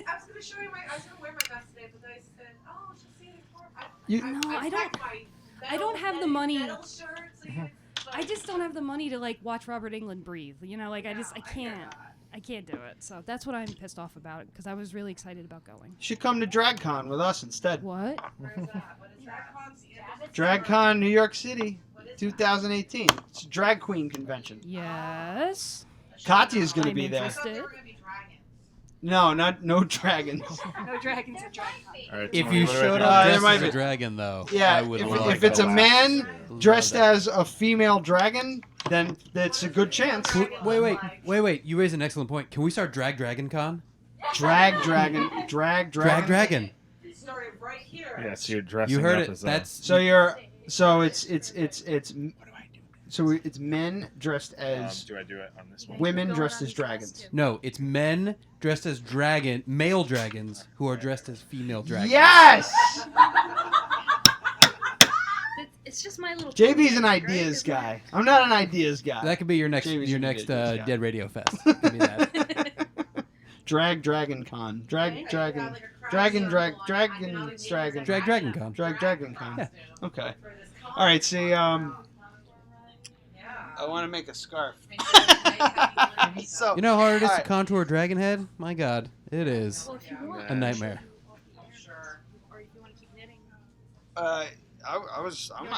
G: I was gonna show you I was gonna wear my vest today, but then I said, "Oh, she'll see it for."
C: No, I don't-
G: packed my
C: I don't have the
G: metal
C: money.
G: shirt, so you-
C: I just don't have the money to, like, watch Robert England breathe. You know, like, I
G: No,
C: can't. I can't do it. So that's what I'm pissed off about, because I was really excited about going.
A: Should come to DragCon with us instead.
C: What?
G: Where's that? What is that?
A: DragCon New York City,
G: What is that?
A: 2018. It's a drag queen convention.
C: Yes.
A: Katya's gonna
C: I'm
A: be there.
G: I thought they
C: interested.
G: were gonna be dragons.
A: No, no dragons.
D: No dragons at Dragon.
B: All right,
E: If
B: Tony,
E: you
B: what do I
E: showed
B: do?
E: up
A: there
E: dressed
A: might
E: as
A: be-
E: a dragon, though,
A: Yeah,
E: I would love
A: if it's a
E: that.
A: man
E: Love
A: dressed
E: that.
A: as a female dragon, then it's a good chance.
E: Wait. You raise an excellent point. Can we start Drag Dragon Con?
A: Drag dragon.
E: Drag Dragon.
G: Started right here.
B: Yeah, so you're dressing
E: You heard
B: up
E: it.
B: as
E: That's
A: So it's men dressed
B: do
A: as
B: I do it on this one?
A: women
D: Going
A: dressed
D: on
A: as
D: these
A: dragons.
D: last two.
E: no. It's men dressed as male dragons who are dressed as female dragons.
A: Yes.
D: It's just my little.
A: JB's
D: thing,
A: an
D: right?
A: ideas
D: It's
A: guy. I'm not an ideas guy.
E: That could be your next
A: Jamie's gonna be a good guy.
E: Dead Radio Fest. Give me that.
A: Drag Dragon Con. Drag
G: Yeah,
A: Dragon.
G: like a crowd
A: Dragon,
G: circle,
A: drag-
G: and
A: dragon,
G: I can only name
A: dragon.
G: it
E: Drag
G: as
E: Dragon
G: a
E: Con.
A: Drag Dragon Con.
E: Yeah.
A: Okay.
G: for this con.
A: All right. See,
G: Yeah.
A: I want to make a scarf.
G: Make sure that they
A: So
E: You know how hard it is to
A: Alright.
E: contour a dragon head? My God, it is
D: Well, if you want,
E: a nightmare.
G: Sure.
D: or if you want to keep knitting.
A: I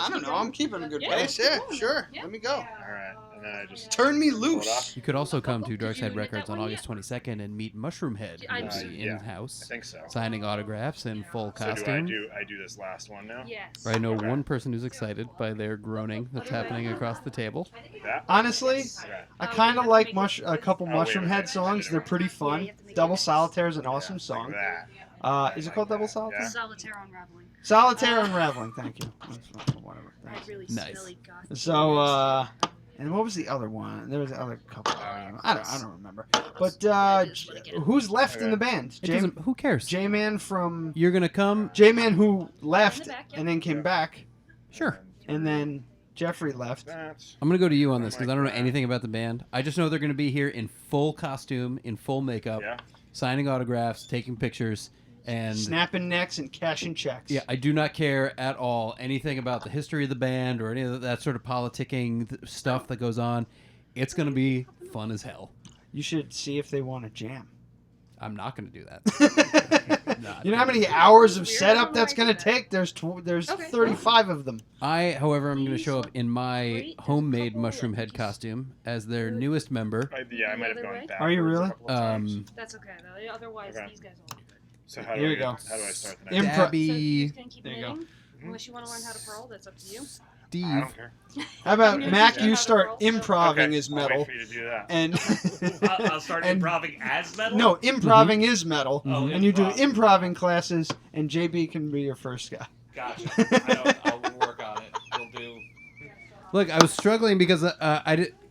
A: don't know. I'm keeping a good
D: Yeah.
A: pace. Yeah, sure.
D: Yeah.
A: Let me go.
B: All right, and then I just
A: Turn me
B: pull it
A: loose.
B: off.
E: You could also come to
D: Did
E: Dark
D: you
E: Side
D: knit
E: Records
D: that
E: on
D: one
E: August
D: yet?
E: 22nd and meet Mushroom Head,
D: I
E: who will
D: see.
E: be
B: Yeah.
E: in-house,
B: I think so.
E: signing autographs in full
B: So do I
E: costume.
B: do this last one now?
D: Yes.
E: I know
B: Okay.
E: one person who's excited by their groaning that's happening across the table.
B: That?
A: Honestly,
B: Okay.
A: I kind of like a couple
B: Oh, wait,
A: Mushroom
B: wait,
A: Head
B: wait.
A: songs. They're pretty
D: Yeah,
A: fun.
D: you have to make it
A: Double
D: nice.
A: Solitaire is an awesome
B: Like
A: song.
B: that.
A: Is it called Double Solitaire?
B: Yeah.
D: Solitaire unraveling.
A: Solitaire Unraveling. Thank you. Whatever.
D: I
A: Thanks.
D: really
E: Nice.
D: smelly goth.
A: So, and what was the other one? There was the other couple. I don't remember. But who's left in the band?
E: It doesn't. Who cares?
A: J-Man from
E: You're gonna come.
A: J-Man who left
D: In the back, yep.
A: and then came back,
E: Sure.
A: and then Jeffrey left.
B: That's
E: I'm gonna go to you on this because I don't know
B: God.
E: anything about the band. I just know they're gonna be here in full costume, in full makeup,
B: yeah.
E: signing autographs, taking pictures, and
A: Snapping necks and cashing checks.
E: yeah, I do not care at all anything about the history of the band or any of that sort of politicking stuff that goes on. It's gonna be fun as hell.
A: You should see if they want to jam.
E: I'm not gonna do that. Not
A: You know how
E: gonna
A: many
E: do
A: hours of
D: Weird.
A: setup that's
D: I
A: going to
D: do that.
A: take? There's
D: Okay.
A: 35 of them.
E: I, however, am going to show up in my
D: Wait, there's a
E: homemade
D: couple
E: Mushroom
D: of
E: Head
D: these.
E: costume as their newest member.
B: I might have
D: Other
B: gone
D: way?
B: backwards.
A: Are you really?
B: A couple of times.
D: That's okay though. Otherwise,
B: Okay.
D: these guys will do it.
B: So how
A: Here
B: do
A: you
B: I
A: go.
B: How do I start the next?
A: Imp-
B: one?
A: Impro-
E: Dabby,
D: So you're just gonna keep
A: There you go.
D: knitting, unless you want to learn how to purl. That's up to you.
B: I
E: Steve.
B: don't care.
A: How about
D: I'm gonna
A: Mac?
D: teach you
A: You
D: how to
A: start
D: roll.
A: improving
B: Okay,
A: his
B: I'll
A: metal,
B: wait for you to do that.
A: and
H: I'll start
A: and-
H: improving as metal.
A: no, improving is metal,
H: Oh,
A: and you do
H: improv.
A: improving classes, and JB can be your first guy.
I: Gotcha. I'll work on it. We'll do.
E: Look, I was struggling because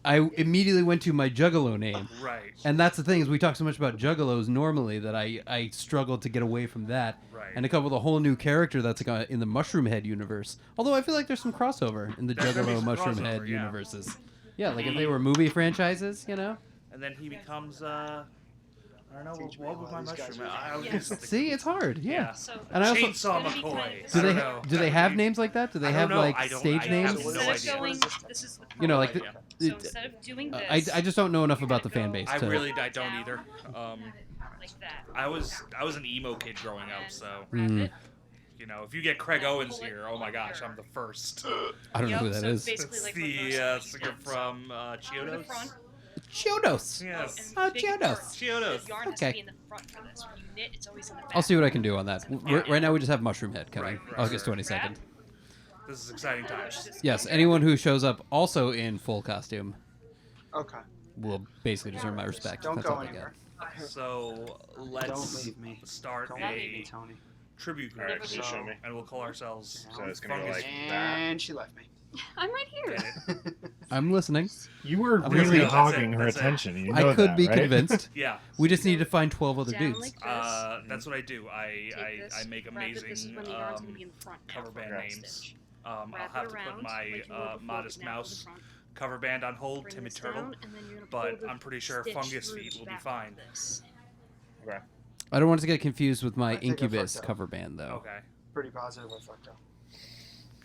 E: I immediately went to my Juggalo name.
H: Right.
E: And that's the thing is we talk so much about Juggalos normally that I struggled to get away from that.
H: Right.
E: And to come up with a whole new character that's like in the Mushroom Head universe. Although I feel like there's some crossover in the
H: There's gonna be
E: Juggalo
H: some
E: Mushroom
H: crossover,
E: Head
H: yeah.
E: universes. Yeah, like if they were movie franchises, you know?
H: And then he becomes I don't know
A: Teach me
H: what
A: how
H: was my
A: these guys
H: mushroom.
A: are
H: I was
D: Yeah.
H: gonna something.
E: See, it's hard. Yeah.
D: So
E: And I also
H: Chainsaw
D: It's gonna be
H: McCoy.
D: kind of-
E: do
H: I
E: they
H: don't know.
E: do they have names like that? Do they
H: I don't
E: have
H: know.
E: like
H: I don't-
E: stage
H: I
E: names?
H: have no
D: instead of
H: idea.
D: going, this is the
E: You know, like
H: No
E: the,
H: idea.
D: so
E: it-
D: instead of doing this,
E: I just don't know enough
D: you're
E: about the
D: gonna
E: fan
D: go
E: base.
H: I
E: to-
H: really don't either.
D: like that.
H: I was an emo kid growing up, so
D: Grab
E: Mm.
D: it.
H: you know, if you get Craig Owens here, oh my gosh, I'm the first.
E: I don't know who
D: Yep,
E: that
D: so
E: is.
D: basically
H: It's
D: like
H: the
D: reverse
H: singer
D: steps.
H: from
D: To the
H: Chiodos.
D: front.
E: Chiodos.
H: Yes.
E: Oh,
D: And big
E: Chiodos.
D: yarn.
H: Chiodos.
D: The yarn has
E: Okay.
D: to be in the front for this. When you knit, it's always in the back.
E: I'll see what I can do on that. Right now we just have Mushroom Head coming
H: Right,
E: August
H: right.
E: 22nd.
H: This is exciting times.
E: Yes, anyone who shows up also in full costume
A: Okay.
E: will basically deserve my respect.
A: Don't
E: That's
A: go
E: all I
A: anywhere.
H: So let's
A: Don't leave me.
H: start
A: Don't leave me,
H: a
A: Tony.
H: tribute
I: All right,
H: group,
I: can you show me?
H: and we'll call ourselves
I: So it's gonna go
H: Fungus.
I: like that.
A: And she left me.
D: I'm right here.
H: Get it?
E: I'm listening.
B: You were
E: I'm
B: really
E: listening.
B: hogging her
H: That's it.
B: attention. You
E: I
B: know
E: could
B: that,
E: be
B: right?
E: convinced.
H: Yeah.
E: We just need to find 12 other
D: Down
E: dudes.
D: like this.
H: That's what I do. I
D: Take this,
H: I make
D: wrap it. This is
H: amazing
D: when the yarn's gonna be in the front now
H: cover
D: for
H: band
D: the
H: names.
D: stitch.
H: I'll
D: Wrap
H: have
D: it
H: to
D: around
H: put my
D: like you were before,
H: Modest
D: but now to the
H: Mouse
D: front.
H: cover band on hold,
D: Bring
H: Timid
D: this
H: Turtle,
D: down, and then you're gonna
H: but
D: pull the
H: I'm pretty sure
D: stitch
H: Fungus
D: through
H: Feet will be
D: back
H: fine.
D: like this.
I: Okay.
E: I don't want to get confused with my
A: I think I
E: Incubus
A: fucked up.
E: cover band, though.
H: Okay.
A: Pretty positive I fucked up.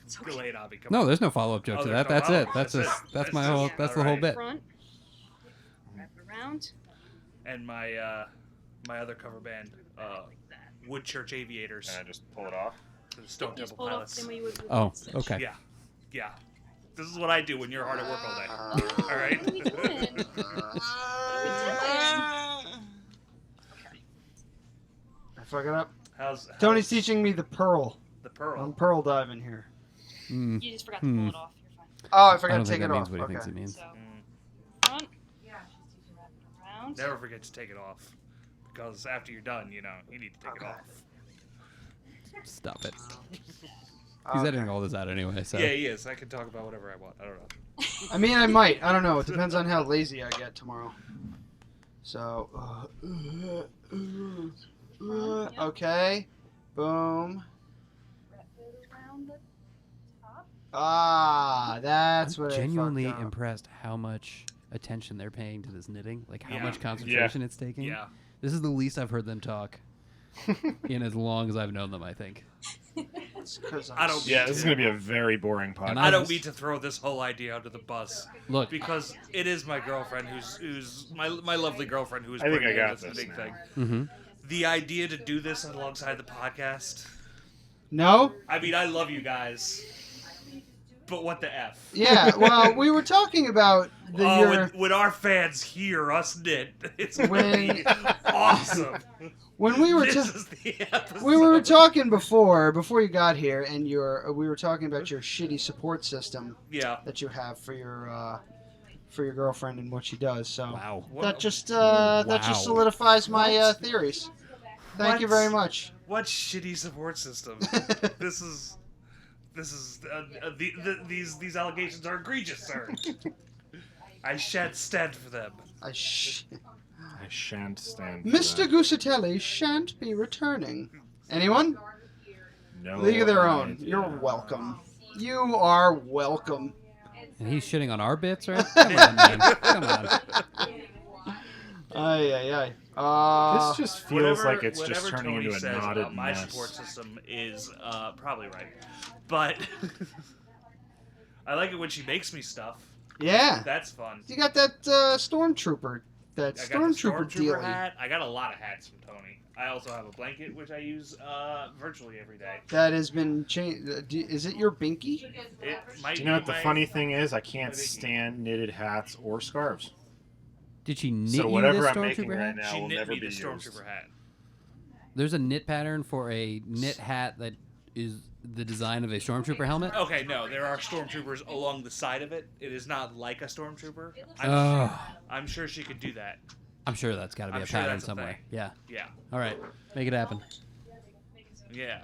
D: It's
H: Go late, Abby. Come
E: No,
H: on.
E: there's no follow-up joke
H: Oh,
E: to
H: there's
E: that.
H: no
E: That's it.
H: follow-up.
E: That's
H: That's
E: just
H: it.
E: that's my
H: That's
E: whole
H: it.
E: that's the whole
H: Alright.
E: bit.
D: Front. Wrap it around.
H: And my my other cover band,
D: Like that.
H: Woodchurch Aviators,
I: And I just pull it off.
H: the Stone
D: You just
H: Temple
D: pull it off the
H: Pilots.
D: same way you would with
E: Oh,
D: the stitch.
E: okay.
H: Yeah, yeah. This is what I do when you're hard at work all day. All right.
D: What are we doing?
A: I fuck it up.
H: How's
A: Tony's teaching me the pearl.
H: the pearl?
A: I'm pearl diving here.
E: Mm.
D: You just forgot to pull it off. You're fine.
A: Oh, I
E: I
A: forgot
E: don't
A: to
E: think
A: take
E: that
A: it
E: means
A: off.
E: what he
A: Okay.
E: thinks it means.
D: So
H: Mm.
D: front. Wrap it around.
H: Never forget to take it off, because after you're done, you need to take it
A: Okay.
H: off.
E: Stop it. He's
A: Okay.
E: editing all this out anyway, so.
H: Yeah, he is. I can talk about whatever I want. I don't know.
A: I mean, I might. I don't know. It depends on how lazy I get tomorrow. So, okay. Boom.
D: Wrap it around the top.
A: Ah, that's
E: I'm
A: what
E: genuinely
A: I fucked up.
E: impressed how much attention they're paying to this knitting, like how
H: Yeah.
E: much concentration it's taking.
H: Yeah.
E: This is the least I've heard them talk in as long as I've known them, I think.
A: It's 'cause I'm
H: I don't-
B: Yeah, this is going to be a very boring podcast.
E: And
H: I don't mean to throw this whole idea under the bus
E: Look,
H: because it is my girlfriend who's my lovely girlfriend who's
B: I think I
H: bringing
B: got
H: this
B: this
H: big
B: now.
H: thing.
E: hmm
H: The idea to do this alongside the podcast.
A: No?
H: I mean, I love you guys, but what the f?
A: Yeah, well, we were talking about your...
H: when our fans hear us knit, it's
A: When-
H: gonna be awesome.
A: When we were...
H: This is the episode.
A: We were talking before you got here, and we were talking about your shitty support system
H: Yeah.
A: that you have for your girlfriend and what she does. So
E: wow.
A: that just
E: Wow.
A: solidifies my theories. Thank you
H: What?
A: very much.
H: What shitty support system? This is these allegations are egregious, sir. I shan't stand for them.
A: I
B: I shan't stand for
A: Mr.
B: that.
A: Gusatelli shan't be returning. Anyone?
B: No
A: League of their own.
B: idea.
A: You're welcome. You are welcome.
E: And he's shitting on our bits, right? Come on, man. Come on.
A: Ay, ay, ay.
B: This just feels like it's
H: whatever
B: just turning
H: Tony
B: into a
H: says
B: knotted
H: about my
B: mess.
H: support system is probably right, but I like it when she makes me stuff.
A: Yeah.
H: That's fun.
A: You got that stormtrooper. That
H: I got the
A: stormtrooper
H: Stormtrooper
A: dealie.
H: hat. I got a lot of hats from Tony. I also have a blanket which I use virtually every day.
A: That has been changed. Is it your binky?
H: It might
B: Do you know what
H: be
B: the
H: my-
B: funny thing is? I can't stand knitted hats or scarves.
E: Did she knit
B: So
E: you
B: whatever
E: this
B: I'm making
E: Stormtrooper
B: right
E: hat?
B: now
H: She
B: will
H: knit
B: never
H: me
B: be
H: the
B: used.
H: Stormtrooper hat.
E: There's a knit pattern for a knit hat that is the design of a Stormtrooper helmet.
H: Okay, no, there are Stormtroopers along the side of it. It is not like a Stormtrooper. I'm sure she could do that.
E: I'm sure that's got to be
H: I'm
E: a
H: sure
E: pattern
H: that's a
E: somewhere.
H: thing.
E: Yeah.
H: Yeah,
E: All right. Make it happen.
H: yeah.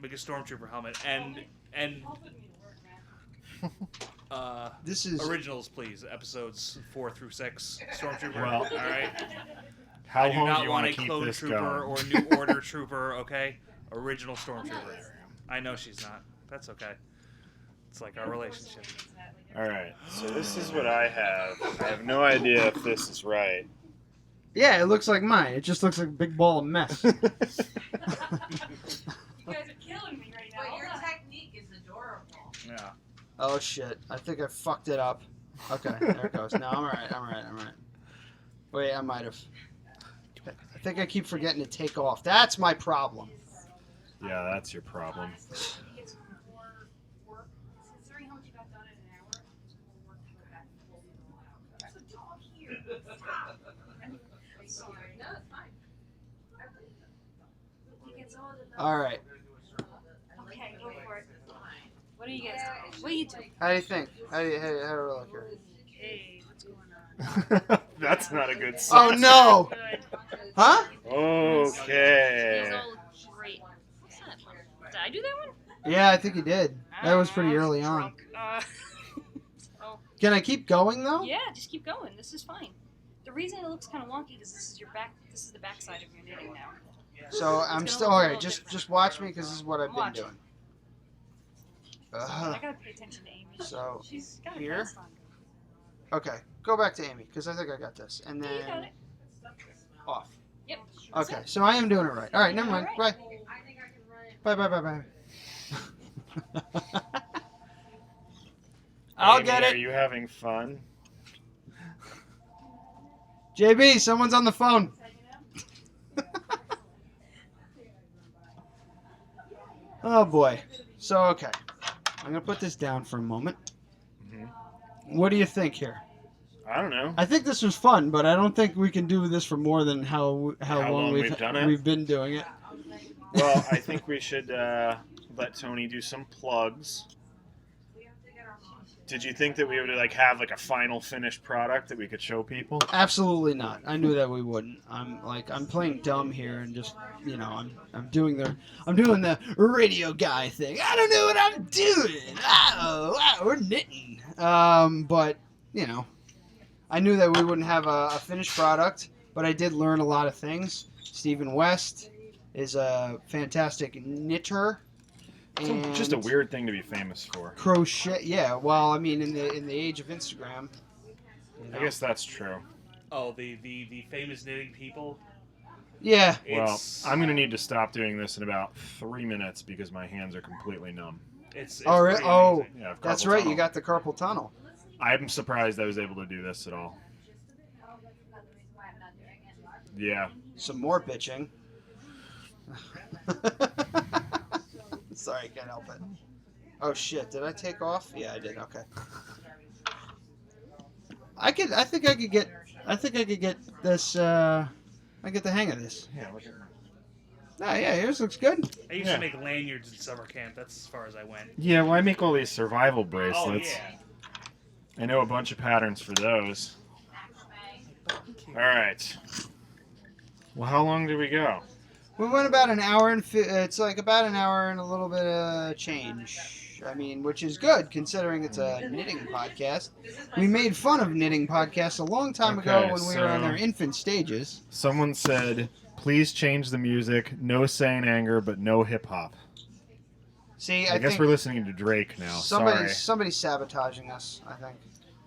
H: Make a Stormtrooper helmet and
A: This is
H: originals, please. Episodes 4 through 6. Stormtrooper.
B: Well,
H: all right.
B: How
H: I do
B: long do
H: not
B: you
H: want
B: want
H: a
B: to keep
H: clone
B: this
H: trooper
B: going?
H: or New Order trooper. Okay. Original Stormtrooper. I know she's not. That's okay. It's like our relationship.
B: All right. So this is what I have. I have no idea if this is right.
A: Yeah, it looks like mine. It just looks like a big ball of mess.
F: You guys are killing me right now.
G: But your technique is adorable.
H: Yeah.
A: Oh shit! I think I fucked it up. Okay, there it goes. No, I'm alright. Wait, I might have. I think I keep forgetting to take off. That's my problem.
B: Yeah, that's your problem.
D: It's more work. Considering how much you got done in an hour, it's more work to go back and pull these all out. There's a dog here. Stop. I'm sorry.
J: No, it's fine.
D: He gets all the
A: All right.
D: Okay, go for it. What do you guys do? What do you do?
A: How do you think? How do we look here?
D: Hey, what's going on?
B: That's not a good
A: Oh
B: sign.
A: no!
D: Good.
A: Huh?
D: These
B: Okay.
D: all look great. What's that? Did I do that one?
A: Yeah, I think you did. That was pretty early on.
D: Drunk. Oh,
A: Can I keep going though?
D: yeah, just keep going. This is fine. The reason it looks kind of wonky is this is your back. This is the back side of your knitting now.
A: So I'm
D: gonna
A: still
D: look a
A: okay.
D: little
A: Just
D: different.
A: watch me because this is what I've been
D: Watch.
A: doing.
D: I gotta pay attention to Amy.
A: So
D: She's got her
A: here.
D: pants on.
A: Okay, go back to Amy because I think I got this, and
D: Yeah, you got
A: then
D: it.
A: off.
D: Yep. that's
A: Okay,
D: it.
A: so I am doing it right. All right, never mind.
D: All right.
A: Bye.
G: I think I can run it.
A: Bye. I'll
B: Amy,
A: get
B: Are
A: it.
B: you having fun?
A: JB, someone's on the phone. Oh boy. So okay, I'm gonna put this down for a moment.
B: Mhm.
A: What do you think here?
B: I don't know.
A: I think this was fun, but I don't think we can do this for more than how long
B: we've done it?
A: we've been doing it.
B: Well, I think we should let Tony do some plugs. Did you think that we would have a final finished product that we could show people?
A: Absolutely not. I knew that we wouldn't. I'm playing dumb here and just I'm doing the radio guy thing. I don't know what I'm doing. Oh, we're knitting. But I knew that we wouldn't have a finished product, but I did learn a lot of things. Stephen West is a fantastic knitter.
B: It's just a weird thing to be famous for.
A: Crochet, yeah. Well, I mean, in the age of Instagram,
B: I guess that's true.
H: Oh, the famous knitting people.
A: yeah.
B: Well,
H: It's,
B: I'm going to need to stop doing this in about 3 minutes because my hands are completely numb.
H: It's
A: Oh,
H: pretty
A: oh,
H: amazing.
B: Yeah, I've
A: that's
B: carpal
A: right.
B: tunnel.
A: You got the carpal tunnel.
B: I'm surprised I was able to do this at all. Yeah.
A: Some more bitching. Sorry, can't help it. Oh shit! Did I take off? Yeah, I did. Okay. I think I could get this. I get the hang of this.
B: Yeah. Look at
A: Oh yeah, yours looks good.
H: I used
B: Yeah.
H: to make lanyards in summer camp. That's as far as I went.
B: Yeah, well, I make all these survival
H: Oh
B: bracelets.
H: yeah.
B: I know a bunch of patterns for those. All right. Well, how long did we go?
A: We went about an hour and it's like about an hour and a little bit of change. I mean, which is good considering it's a knitting podcast. We made fun of knitting podcasts a long time ago
B: Okay,
A: when we were in
B: so-
A: their infant stages.
B: Someone said, please change the music. No Saint Anger, but no hip hop.
A: See,
B: I guess
A: think
B: we're listening to Drake now. Sorry.
A: somebody's sabotaging us. I think.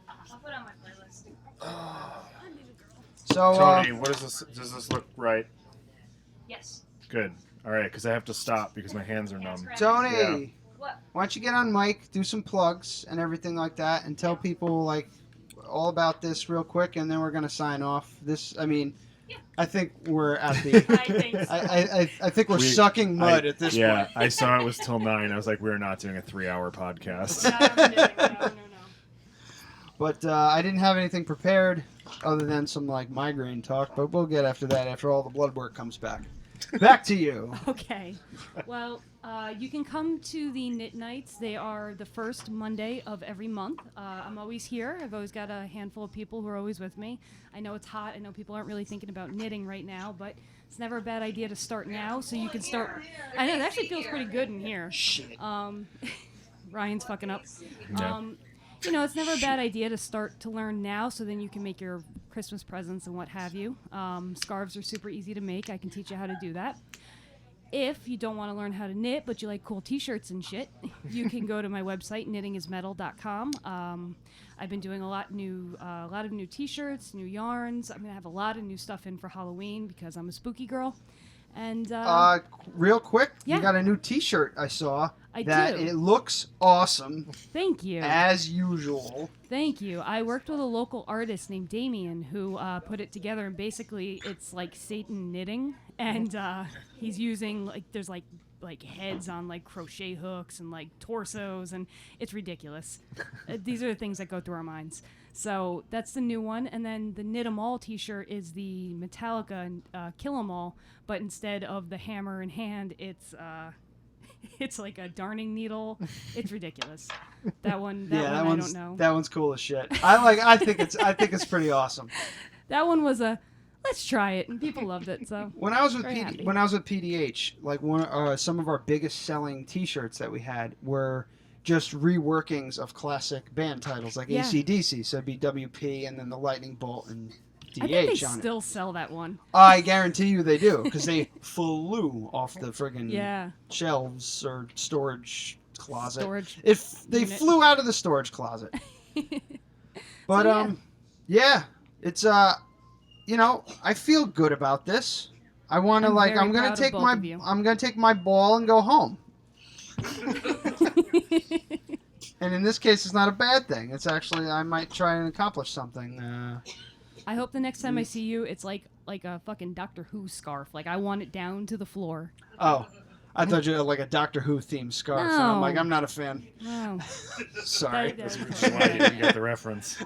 D: I'll put it on my playlist.
A: So,
B: Tony, what is this? Does this look right?
D: Yes.
B: Good. All right, because I have to stop because my hands are numb.
A: Tony,
B: Yeah.
D: What?
A: why don't you get on mic, do some plugs and everything like that, and tell people all about this real quick, and then we're gonna sign off. I think we're at the.
D: I think so.
A: I think we're sucking mud at this
B: Yeah,
A: point.
B: I saw it was till 9. I was like, we're not doing a 3-hour podcast.
D: No.
A: But I didn't have anything prepared other than some migraine talk, but we'll get after that after all the blood work comes back. Back to you.
C: Okay. Well, you can come to the Knit Nights. They are the first Monday of every month. I'm always here. I've always got a handful of people who are always with me. I know it's hot. I know people aren't really thinking about knitting right now, but it's never a bad idea to start now so you can start. I know, it actually feels pretty good in here.
A: Shit.
C: Ryan's fucking up.
B: Yeah.
C: it's never a bad idea to start to learn now, so then you can make your Christmas presents and what have you. Scarves are super easy to make. I can teach you how to do that. If you don't want to learn how to knit, but you like cool T-shirts and shit, you can go to my website, knittingismetal.com. I've been doing a lot of new T-shirts, new yarns. I'm gonna have a lot of new stuff in for Halloween because I'm a spooky girl. And
A: real quick,
C: yeah.
A: you got a new T-shirt I saw.
C: I
A: that
C: do.
A: It looks awesome.
C: Thank you.
A: As usual.
C: Thank you. I worked with a local artist named Damien who put it together, and basically it's like Satan knitting, and he's using there's heads on like crochet hooks and like torsos, and it's ridiculous. These are the things that go through our minds. So that's the new one, and then the Knit 'em All T-shirt is the Metallica Kill 'em All, but instead of the hammer in hand, it's like a darning needle. It's ridiculous. That one I don't know.
A: That one's cool as shit. I think it's pretty awesome.
C: That one was let's try it, and people loved it. So
A: when I was with
C: happy.
A: when I was with PDH, like some of our biggest selling T-shirts that we had were just reworkings of classic band titles like AC/DC. So it'd be WP and then the Lightning Bolt and DH
C: I think they
A: on
C: still sell that one.
A: I guarantee you they do, because they flew off the friggin' shelves or storage closet. They flew out of the storage closet. But it's I feel good about this. I want to I'm gonna take my ball and go home. And in this case, it's not a bad thing. It's actually I might try and accomplish something.
C: I hope the next time I see you, it's like a fucking Doctor Who scarf. Like, I want it down to the floor.
A: Oh, I thought you had like a Doctor Who themed scarf. And I'm like, I'm not a fan.
C: No.
A: Sorry.
B: That's why you didn't get the reference.